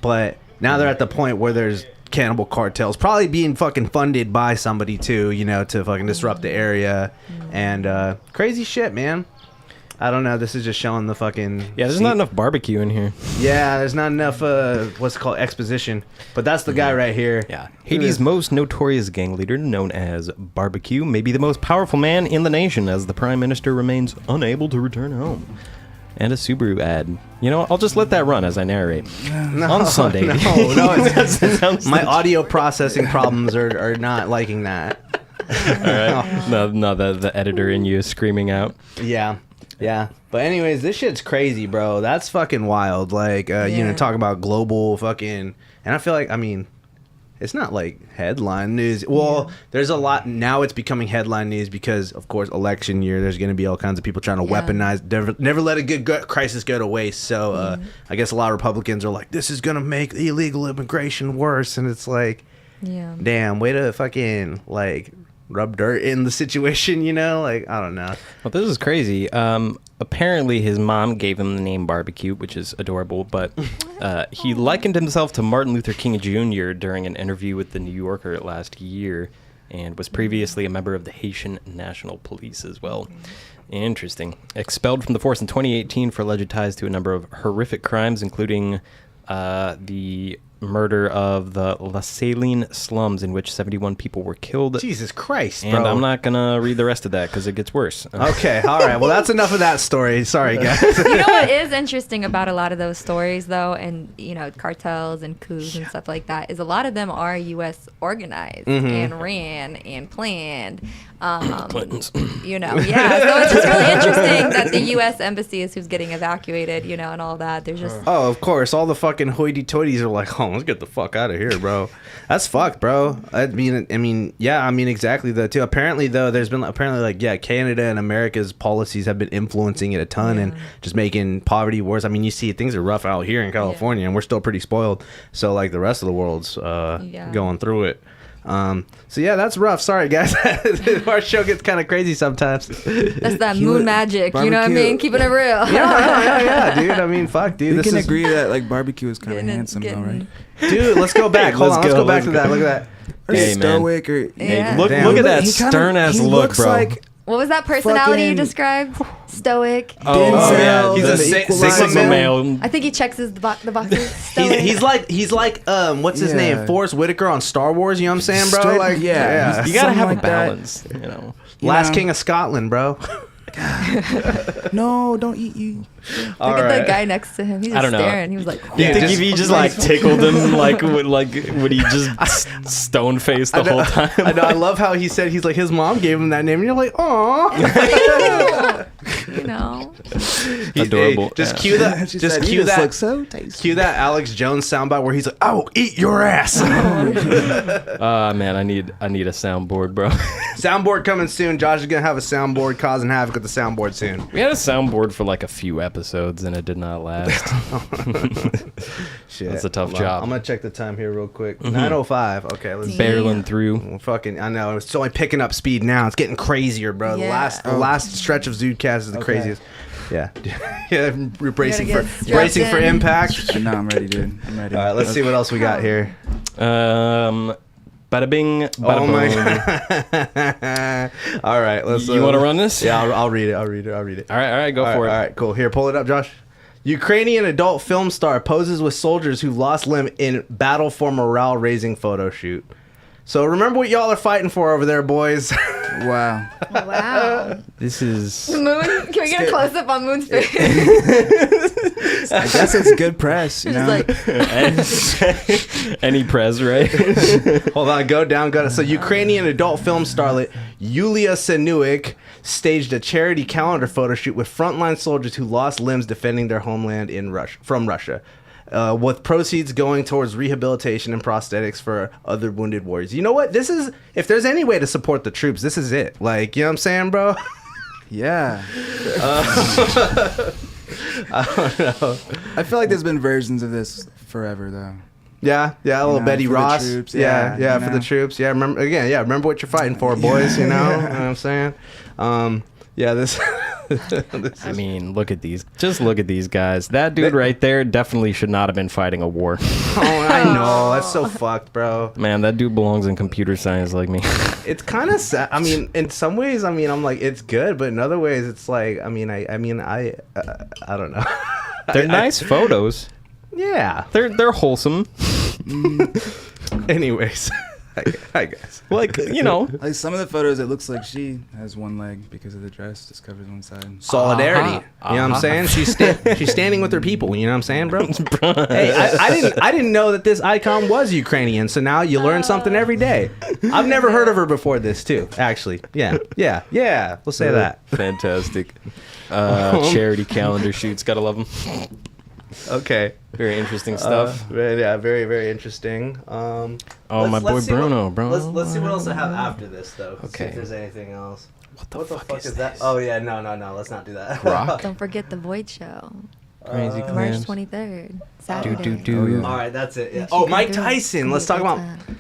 But now they're at the point where there's cannibal cartels probably being fucking funded by somebody too, you know, to fucking disrupt the area. And crazy shit, man. I don't know. This is just showing the fucking... Yeah, there's not enough barbecue in here. Yeah, there's not enough, what's it called, exposition. But that's the guy right here. Yeah. Haiti's most notorious gang leader, known as Barbecue, may be the most powerful man in the nation as the prime minister remains unable to return home. And a Subaru ad. You know, I'll just let that run as I narrate. On Sunday. My audio processing problems are not liking that. All right. No, the editor in you is screaming out. Yeah. Yeah, but anyways, this shit's crazy, bro. That's fucking wild. Like, you know, talk about global fucking... And I feel like, I mean, it's not like headline news. Well, there's a lot... Now it's becoming headline news because, of course, election year, there's going to be all kinds of people trying to weaponize... Never let a good crisis go to waste. So, I guess a lot of Republicans are like, this is going to make illegal immigration worse. And it's like, damn, way to fucking, like... rub dirt in the situation, you know? Like, I don't know. Well, this is crazy. Apparently his mom gave him the name Barbecue, which is adorable, but he likened himself to Martin Luther King Jr. during an interview with the New Yorker last year and was previously a member of the Haitian National Police as well. Interesting. Expelled from the force in 2018 for alleged ties to a number of horrific crimes, including the murder of the La Saline slums in which 71 people were killed. Jesus Christ, bro. And I'm not going to read the rest of that because it gets worse. Okay, all right. Well, that's enough of that story. Sorry, guys. You know what is interesting about a lot of those stories, though, and, you know, cartels and coups and stuff like that, is a lot of them are U.S. organized and ran and planned. Clintons. You know, yeah. So it's just really interesting that the U.S. embassy is who's getting evacuated, you know, and all that. There's just... Oh, of course. All the fucking hoity-toities are like, oh, let's get the fuck out of here, bro. That's fucked, bro. I mean, yeah, I mean, exactly, though, too. Apparently, though, there's been, like, yeah, Canada and America's policies have been influencing it a ton and just making poverty worse. I mean, you see, things are rough out here in California, and we're still pretty spoiled. So, like, the rest of the world's going through it. So yeah, that's rough. Sorry, guys. Our show gets kind of crazy sometimes. That's that moon magic. Barbecue. You know what I mean? Keeping it real. yeah, dude. I mean, fuck, dude. We can agree that like Barbecue is kind of handsome, though, right? Dude, let's go back. Hold on. Let's go back to that. Look at that. Hey, stoic or look at that stern ass look, bro. Like, what was that personality you described? Stoic. Oh yeah, he's a Sigma male. I think he checks the boxes. Stoic. He's like what's his name? Forrest Whitaker on Star Wars. You know what I'm saying, bro? Stoic, yeah. You gotta have like a balance. You know, Last King of Scotland, bro. No, don't eat you. Look at the guy next to him. He's just staring. He was like, you think if he just like tickled him, would he just stone face the whole time? I know. I love how he said he's like his mom gave him that name, and you're like, aw. You know, Hey, adorable. just cue that. Just cue that. Looks so tasty. Cue that Alex Jones soundbite where he's like, "I will eat your ass." Man, I need a soundboard, bro. Soundboard coming soon. Josh is gonna have a soundboard causing havoc with the soundboard soon. We had a soundboard for like a few episodes, and it did not last. Shit, that's a tough job. I'm gonna check the time here real quick. 9:05. Okay, let's barreling through. Well, fucking, I know it's only picking up speed now. It's getting crazier, bro. Yeah. The last stretch of ZUDECAST is the craziest. Yeah, yeah. We're bracing for impact. No, I'm ready, dude. I'm ready. All right, let's see what else we got here. Bada bing, bada boom. All right, let's. You want to run this? Yeah, I'll read it. All right, go for it. All right, cool. Here, pull it up, Josh. Ukrainian adult film star poses with soldiers who lost limb in battle for morale-raising photo shoot. So remember what y'all are fighting for over there, boys. Wow. Wow. This is Moon. Can we get a close up on Moon's face? I guess it's good press, you know. Like, any press, right? Hold on, go down. So Ukrainian adult film starlet Yulia Senuik staged a charity calendar photo shoot with frontline soldiers who lost limbs defending their homeland from Russia. with proceeds going towards rehabilitation and prosthetics for other wounded warriors. You know what? This is, if there's any way to support the troops, this is it. Like, you know what I'm saying, bro? Yeah. I don't know. I feel like there's been versions of this forever, though. Yeah, a little know, Betty for the Ross. troops, yeah, you for know. the troops. Yeah, remember what you're fighting for, boys. You know what I'm saying? Yeah, this. I mean, look at these. Just look at these guys. That dude right there definitely should not have been fighting a war. Oh, I know. That's so fucked, bro. Man, that dude belongs in computer science like me. It's kind of sad. I mean, in some ways, I mean, I'm like, it's good, but in other ways, it's like, I don't know. They're nice photos. Yeah. They're wholesome. Anyways, I guess. Like, you know. Like some of the photos, it looks like she has one leg because of the dress just covers one side. Solidarity. You know what I'm saying? She's standing with her people. You know what I'm saying, bro? Hey, I didn't know that this icon was Ukrainian. So now you learn something every day. I've never heard of her before this too. Actually, yeah. We'll say that. Fantastic. Charity calendar shoots. Gotta love them. Okay. Very interesting stuff. Yeah, very, very interesting. My boy Bruno, bro. Let's see what else I have after this, though. Okay. See if there's anything else. What the fuck is that? this? Oh, yeah, no. Let's not do that. Rock. Don't forget the Void Show. Crazy March clams. 23rd, Saturday. Do. All right, that's it. Yeah. Make Oh, sure you Mike come through. Tyson. Let's It's gonna talk be a about. good time.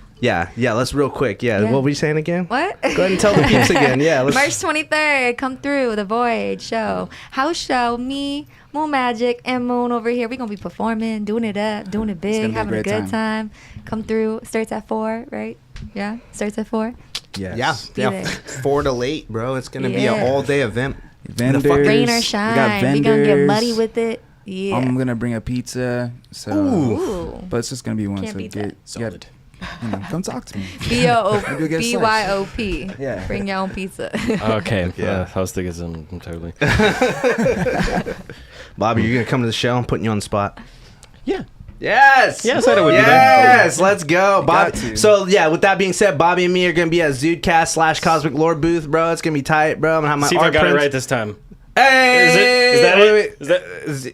Yeah, let's real quick. Yeah, Yeah. what were you saying again? What? Go ahead and tell the peeps again. Yeah, let's. March 23rd, come through the Void Show. House show, me, Moon Magic, and Moon over here. We're going to be performing, doing it up, doing it big, gonna be a having a great good time. Come through. Starts at 4, right? Yeah, starts at 4. Yes. Yeah, Be there. 4 to late, bro. It's gonna be Yeah. an all-day event. Vendors. Rain or We got shine. We're going to get vendors. muddy with it. Yeah. I'm gonna bring a pizza. So, Ooh. but it's just gonna be one. Can't So beat get, that. you Solid. come talk to me. BYOP. Maybe you'll get a slice. BYOP. Yeah. Bring your own pizza. Okay. Yeah. I was thinking something totally. Bobby, you're gonna come to the show. I'm putting you on the spot. Yeah. Yes. Yeah, I said I would do that. Yes, let's go, got Bobby. to. So yeah, with that being said, Bobby and me are gonna be at ZUDECAST / Cosmic Lord booth, bro. It's gonna be tight, bro. I'm gonna have my See if I art got it prints. right this time. Hey, Is that wait, it? wait. Is that?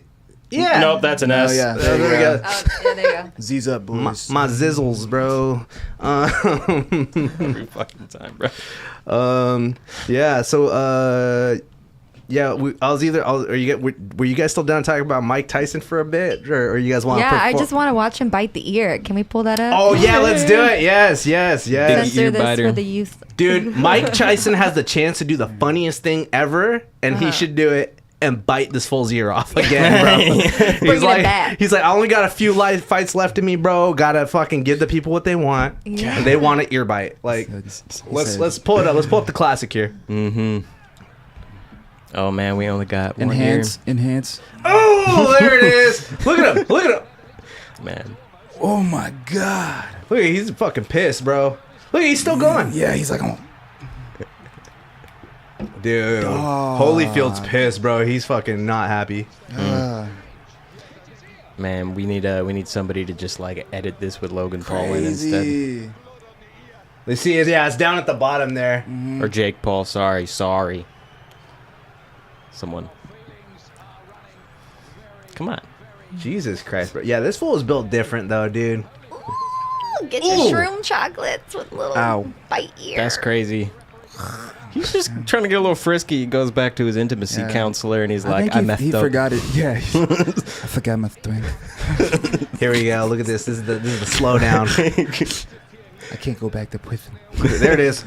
Yeah. Nope, that's an Oh, S. yeah. There we go. Oh, yeah, there you go. Z's up, boys. My zizzles, bro. Every fucking time, bro. Yeah. So, yeah. Were you guys still down to talk about Mike Tyson for a bit, or you guys want? Yeah, I just want to watch him bite the ear. Can we pull that up? Oh yeah, let's do it. Yes. Censor ear this biter. for the youth. Dude, Mike Tyson has the chance to do the funniest thing ever, and he should do it and bite this fool's ear off again, bro. Bring it back. He's like, I only got a few life fights left in me, bro. Gotta fucking give the people what they want. Yeah. And they want an ear bite. Like, let's pull it up. Let's pull up the classic here. Mm-hmm. Oh man, we only got one Enhance. Oh, there it is. Look at him. Look at him. ear. Man. Oh my god. Look at he's fucking pissed, bro. Look, he's still going. Yeah, he's like, oh. Dude, Holyfield's pissed, bro. He's fucking not happy. Man, we need somebody to just like edit this with Logan Paul in instead. Crazy. Let's see. Yeah, it's down at the bottom there. Or Jake Paul, sorry. Someone. Come on. Jesus Christ, bro. Yeah, this fool is built different, though, dude. Ooh, get your shroom chocolates with little Ow. bite ear. That's crazy. He's just trying to get a little frisky. He goes back to his intimacy Yeah. counselor and he's I like, think I he messed up. forgot it. Yeah. I forgot my twin. Here we go. Look at this. This is the slowdown. I can't go back to prison. There it is.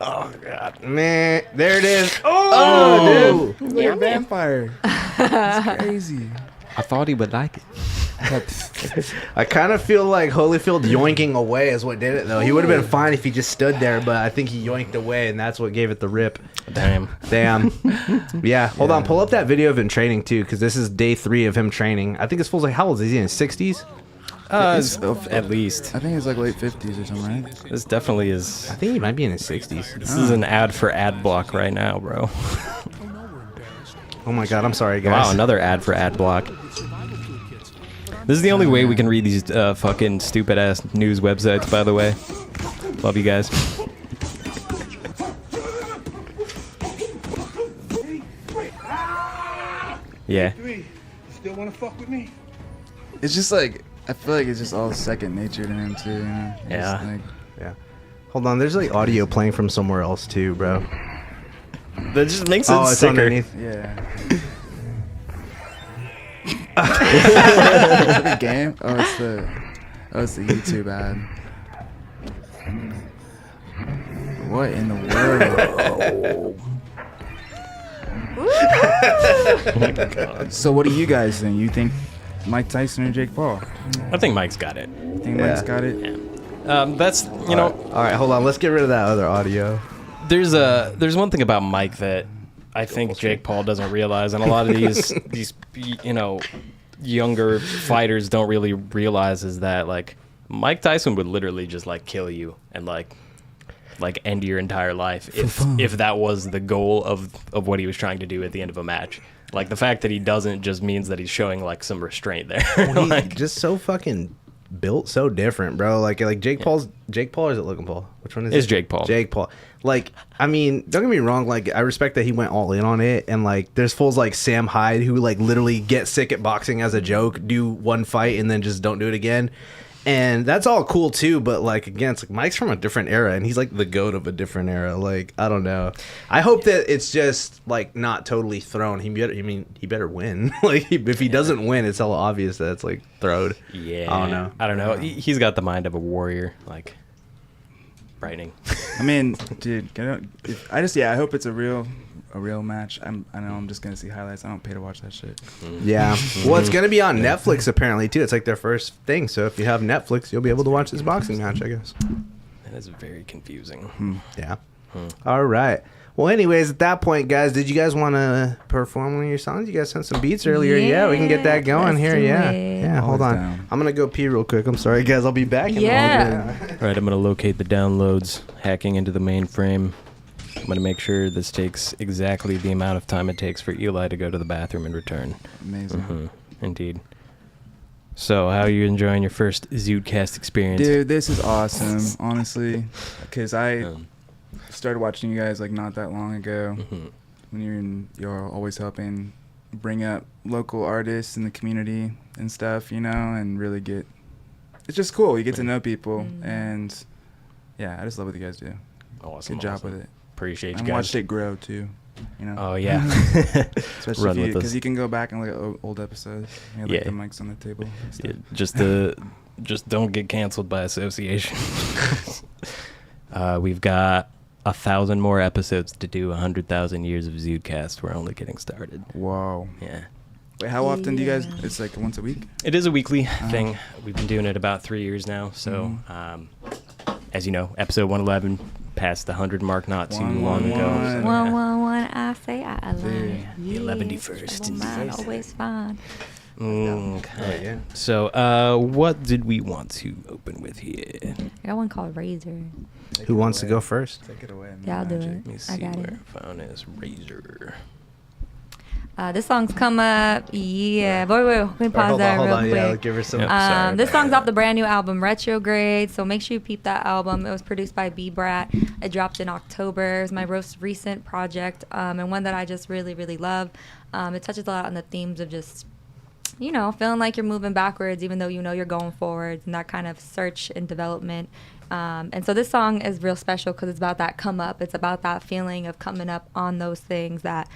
Oh god, man! There it is. Oh, dude. He's like a vampire. It's crazy. I thought he would like it. I kind of feel like Holyfield yoinking away is what did it, though. He would have been fine if he just stood there, but I think he yoinked away, and that's what gave it the rip. Damn. Yeah. Hold on. Pull up that video of him training too, because this is day 3 of him training. I think this fool's like, how old is he? In his 60s? At least. I think it's like late 50s or something, right? This definitely is. I think he might be in his 60s. This is an ad for ad block right now, bro. Oh my god, I'm sorry, guys. Wow, another ad for ad block. This is the only way we can read these fucking stupid ass news websites, by the way. Love you guys. Yeah. still want to fuck with me? It's just like, I feel like it's just all second nature to him too, you know? It's Yeah. just like, Yeah. Hold on, there's like audio playing from somewhere else too, bro. That just makes it It's sicker. underneath. yeah. Is it the game? It's the YouTube ad. What in the world? So what do you guys think? You think Mike Tyson or Jake Paul? I think Mike's got it. You think Mike's got it? That's you know. All right, hold on. Let's get rid of that other audio. There's one thing about Mike that I think Jake Paul doesn't realize, and a lot of these you know younger fighters don't really realize, is that like Mike Tyson would literally just like kill you and like end your entire life if that was the goal of what he was trying to do at the end of a match. Like the fact that he doesn't just means that he's showing like some restraint there. Like, just so fucking built so different, bro. Like Jake Paul, or is it Logan Paul? Which one is it? It's Jake Paul. Jake Paul. Like, I mean, don't get me wrong. Like, I respect that he went all in on it, and like, there's fools like Sam Hyde who like literally get sick at boxing as a joke, do one fight and then just don't do it again. And that's all cool too, but like again, it's like Mike's from a different era, and he's like the GOAT of a different era. Like, I don't know. I hope that it's just like not totally thrown. He better win. Like, if he doesn't win, it's all obvious that it's like throwed. Yeah, I don't know. He's got the mind of a warrior. Like, frightening. I mean, dude, I hope it's a real match. I know I'm just gonna see highlights. I don't pay to watch that shit. Yeah. Well, it's gonna be on Netflix apparently too. It's like their first thing. So if you have Netflix, you'll be able to watch this boxing match, I guess. That is very confusing. Yeah. All right. Well, anyways, at that point, guys, did you guys want to perform one of your songs? You guys sent some beats earlier. Yeah, we can get that going let's here. do Yeah. it. Yeah. Hold on. Down. I'm gonna go pee real quick. I'm sorry, guys. I'll be back. Yeah. All right, I'm gonna locate the downloads, hacking into the mainframe. I'm gonna make sure this takes exactly the amount of time it takes for Eli to go to the bathroom and return. Amazing. Indeed. So, how are you enjoying your first ZUDECAST experience? Dude, this is awesome, honestly, because I started watching you guys like not that long ago. When you're always helping bring up local artists in the community and stuff, you know, and really it's just cool. You get to know people, and yeah, I just love what you guys do. Awesome. Good job with it. Appreciate you And guys. watched it grow too. You know. Oh yeah. Especially Run with us. because you can go back and look at old episodes. You have, like, the mics on the table. And stuff. Yeah, just don't get canceled by association. We've got 1,000 more episodes to do. 100,000 years of ZUDECAST. We're only getting started. Whoa. Yeah. Wait, how often do you guys? It's like once a week. It is a weekly thing. We've been doing it about 3 years now. So, as you know, episode 111 passed the 100 mark not too long ago. So, 111, I say I love you. The 11st. Mine always fine. Okay. yeah. So, what did we want to open with here? I got one called Razor. Who wants to go first? Take it away. Yeah, I'll do Magic. it. Let me see I got where it. phone is. Razor. This song's come up. Yeah. Wait, let me pause that real quick. Yeah, give her some. Yep. Sorry This about song's that. off the brand new album Retrograde, so make sure you peep that album. It was produced by B Brat. It dropped in October. It's my most recent project, and one that I just really, really love. It touches a lot on the themes of just, you know, feeling like you're moving backwards even though you know you're going forwards, and that kind of search and development. And so this song is real special because it's about that come up. It's about that feeling of coming up on those things, that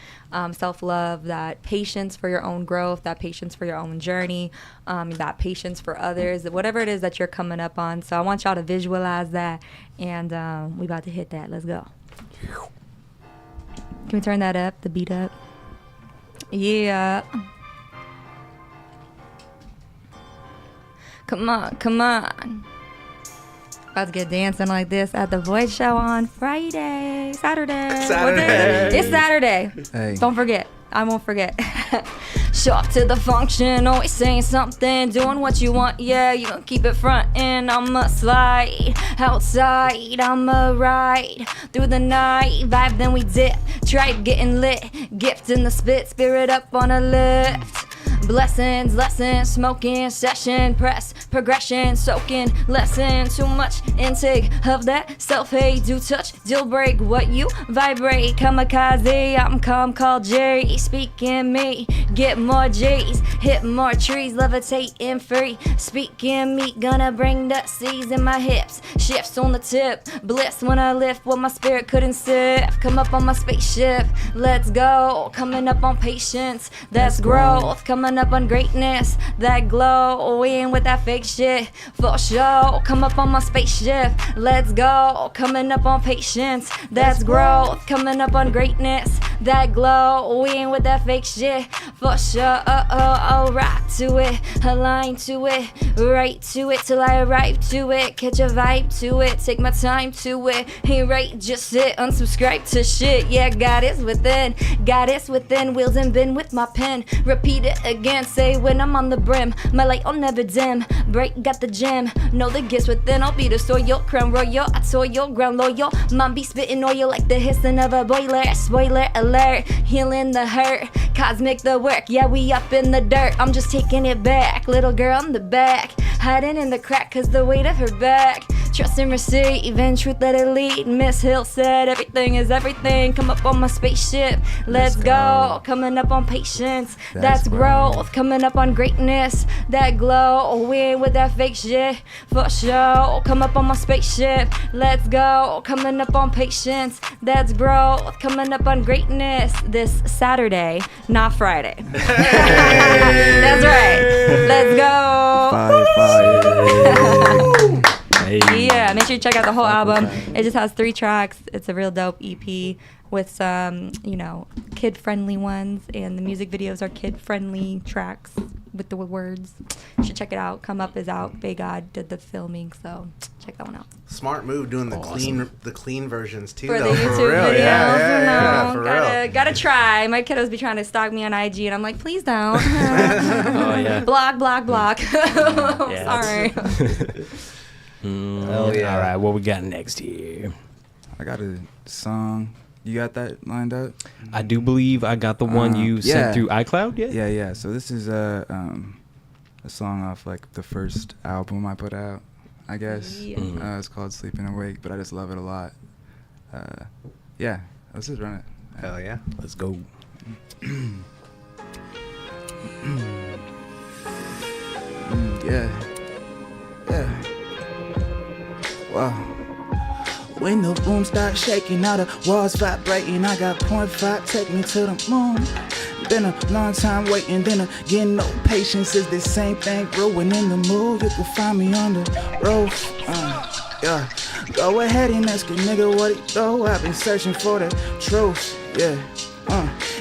self-love, that patience for your own growth, that patience for your own journey, that patience for others, whatever it is that you're coming up on. So I want y'all to visualize that, and we about to hit that. Let's go. Can we turn that up, the beat up? Yeah. Come on, come on. About to get dancing like this at the Voice Show on Saturday. Saturday. It's Saturday. Hey. Don't forget. I won't forget. Show up to the function, always saying something, doing what you want, yeah, you gon' keep it frontin'. I'ma slide outside, I'ma ride through the night, vibe then we dip, tripe getting lit, gift in the spit, spirit up on a lift. Blessings, lessons, smoking, session, press, progression, soaking, lesson, too much intake of that self-hate, do touch, deal break, what you vibrate, kamikaze, I'm calm, call Jerry, speaking me, Get more G's, hit more trees, levitating free. Speaking me, gonna bring the C's in my hips. Shifts on the tip, bliss when I lift what my spirit couldn't sift. Come up on my spaceship, let's go. Coming up on patience, that's growth. Coming up on greatness, that glow. We ain't with that fake shit, for sure. Come up on my spaceship, let's go. Coming up on patience, that's growth. Coming up on greatness, that glow. We ain't with that fake shit, for sure. I'll rock to it, align to it, right to it till I arrive to it. Catch a vibe to it, take my time to it. Ain't right, just sit, unsubscribe to shit. Yeah, God is within, wheels and been with my pen. Repeat it again, say when I'm on the brim. My light will never dim, break got the gem. Know the gifts within, I'll be the soil, crown royal. I toil, ground loyal. Mom be spitting oil like the hissing of a boiler. Spoiler alert, healing the hurt, cosmic the work. Yeah, we up in the dirt, I'm just taking it back. Little girl in the back, hiding in the crack cause the weight of her back. Trust and receive, and truth let it lead. Miss Hill said everything is everything. Come up on my spaceship, let's go. Coming up on patience, that's growth. Coming up on greatness, that glow. We ain't with that fake shit, for sure. Come up on my spaceship, let's go. Coming up on patience, that's growth. Coming up on greatness this Saturday, not Friday. That's right, let's go. Fire. Yeah, make sure you check out the whole album. It just has 3 tracks. It's a real dope EP with some, kid-friendly ones, and the music videos are kid-friendly tracks with the words. You should check it out. Come Up is out. Big God did the filming, so check that one out. Smart move doing the clean versions too. For though, the YouTube for real. videos, Yeah, for real. Gotta try. My kiddos be trying to stalk me on IG, and I'm like, please don't. Oh yeah. Block. Yeah, Sorry. Hell yeah. All right, what we got next here? I got a song. You got that lined up? I do believe I got the one you sent through iCloud. Yeah. So this is a song off like the first album I put out, I guess. Yeah. It's called Sleeping Awake, but I just love it a lot. Yeah, let's just run it. Hell yeah. Let's go. Yeah. Wow. When the room starts shaking, now the walls vibrating. I got .5, take me to the moon. Been a long time waiting, then again, no patience is the same thing. Ruining the mood, you can find me on the roof. Yeah. Go ahead and ask a nigga what he do. I've been searching for the truth. Yeah.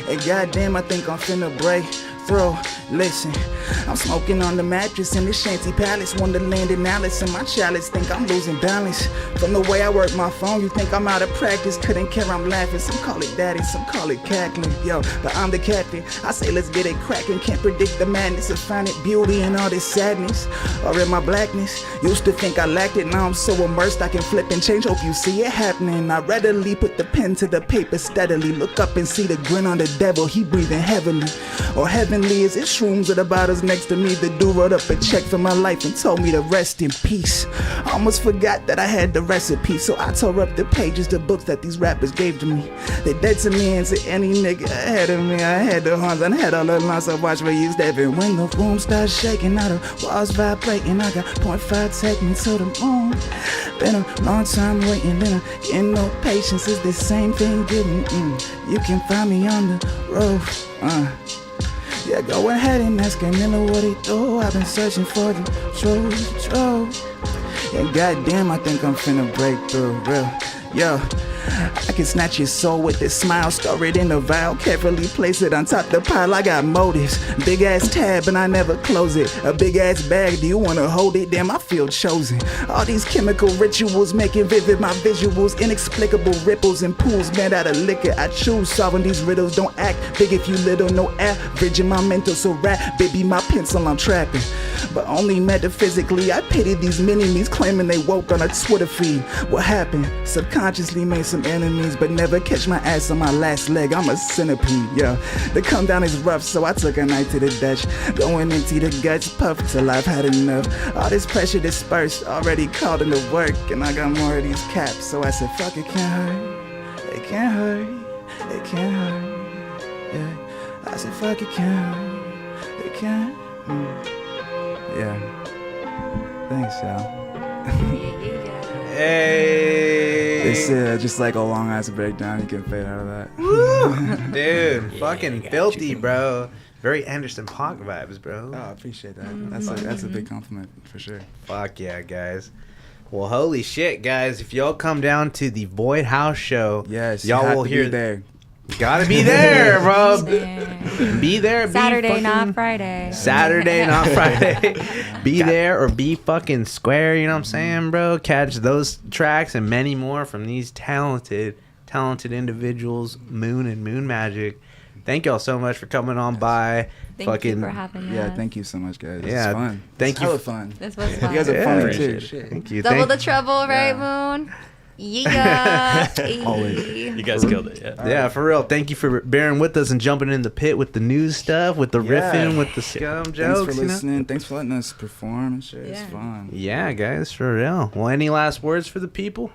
And goddamn, I think I'm finna break through. Listen, I'm smoking on the mattress in the shanty palace, Wonderland in Alice, and my chalice think I'm losing balance. From the way I work my phone, you think I'm out of practice. Couldn't care, I'm laughing. Some call it daddy, some call it cackling. Yo, but I'm the captain. I say let's get it cracking. Can't predict the madness of finding beauty in all this sadness, or in my blackness. Used to think I lacked it, now I'm so immersed I can flip and change. Hope you see it happening. I readily put the pen to the paper steadily. Look up and see the grin on the devil, he breathing heavily. Or heavenly is it shrooms or the bottles next to me. The dude wrote up a check for my life and told me to rest in peace. Almost forgot that I had the recipe, so I tore up the pages, the books that these rappers gave to me. They dead to me and to any nigga ahead of me. I had the horns, I had all the lines, so watch where you stepping. When the room starts shaking, now the walls vibrating. I got .5, take me to the moon. Been a long time waiting, then again, no patience is the same thing giving. You can find me on the roof. Yeah, go ahead and ask a nigga what he do. I've been searching for the truth. And goddamn, I think I'm finna break through, real. Yo, I can snatch your soul with this smile, store it in a vial, carefully place it on top the pile. I got motives, big ass tab and I never close it. A big ass bag, do you wanna hold it? Damn, I feel chosen. All these chemical rituals making vivid my visuals, inexplicable ripples and pools made out of liquor. I choose solving these riddles, don't act big if you little, no average in my mental. So rap, baby, my pencil I'm trapping, but only metaphysically. I pity these mini-me's claiming they woke on a Twitter feed. What happened? Subconsciously made some enemies, but never catch my ass on my last leg. I'm a centipede, yeah. The come down is rough, so I took a night to the Dutch. Going empty the guts, puff till I've had enough. All this pressure dispersed, already called into work, and I got more of these caps, so I said, fuck, it can't hurt. It can't hurt. It can't hurt. Yeah. I Cause if I could count, it can't. Yeah. Thanks, y'all. Hey. It's just like a long ass breakdown. You can fade out of that. Woo! Dude, fucking filthy, bro. Very Anderson .Paak vibes, bro. Oh, I appreciate that. That's a big compliment for sure. Fuck yeah, guys. Well, holy shit, guys. If y'all come down to the Void House show, Yes, y'all will hear there. Gotta be there, bro. Be there. Saturday, not Friday. Saturday, not Friday. Be there or be fucking square. You know what I'm saying, bro? Catch those tracks and many more from these talented individuals, Moon and Moon Magic. Thank y'all so much for coming on by. Thank you for having us. Yeah, thank you so much, guys. Yeah, It's fun. thank it's you. hella fun. This was fun. You guys are Yeah. funny Appreciate too. it. Shit. Thank you. Double the trouble, right, Moon? Yeah. Always. You guys killed it. Yeah. Yeah, for real. Thank you for bearing with us and jumping in the pit with the news stuff, with the Yeah. riffing, with the scum jokes. Thanks for you know? listening. Thanks for letting us perform and shit. It's Yeah. fun. Yeah, guys, for real. Well, any last words for the people?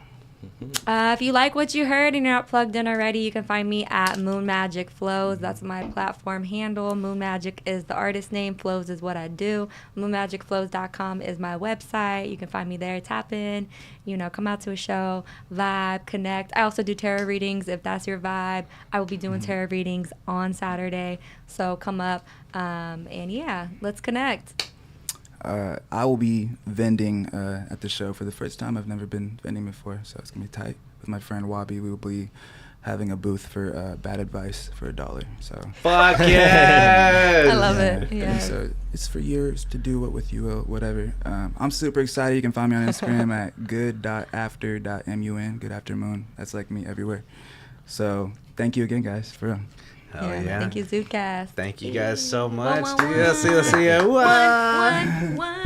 If you like what you heard and you're not plugged in already, you can find me at Moon Magic Flows. That's my platform handle. Moon Magic is the artist name. Flows is what I do. MoonMagicFlows.com is my website. You can find me there. Tap in, come out to a show, vibe, connect. I also do tarot readings if that's your vibe. I will be doing tarot readings on Saturday. So come up and yeah, let's connect. I will be vending at the show for the first time. I've never been vending before, so it's gonna be tight. With my friend Wabi, we will be having a booth for bad advice for $1. So Fuck yeah! I love it. Yeah. So it's for yours to do what with you will, whatever. I'm super excited. You can find me on Instagram at good.after.mun. Good after moon. That's like me everywhere. So thank you again, guys. For real. Hell yeah. Thank you, ZUDECAST. Thank you guys so much. One, one, See ya. one. What? One.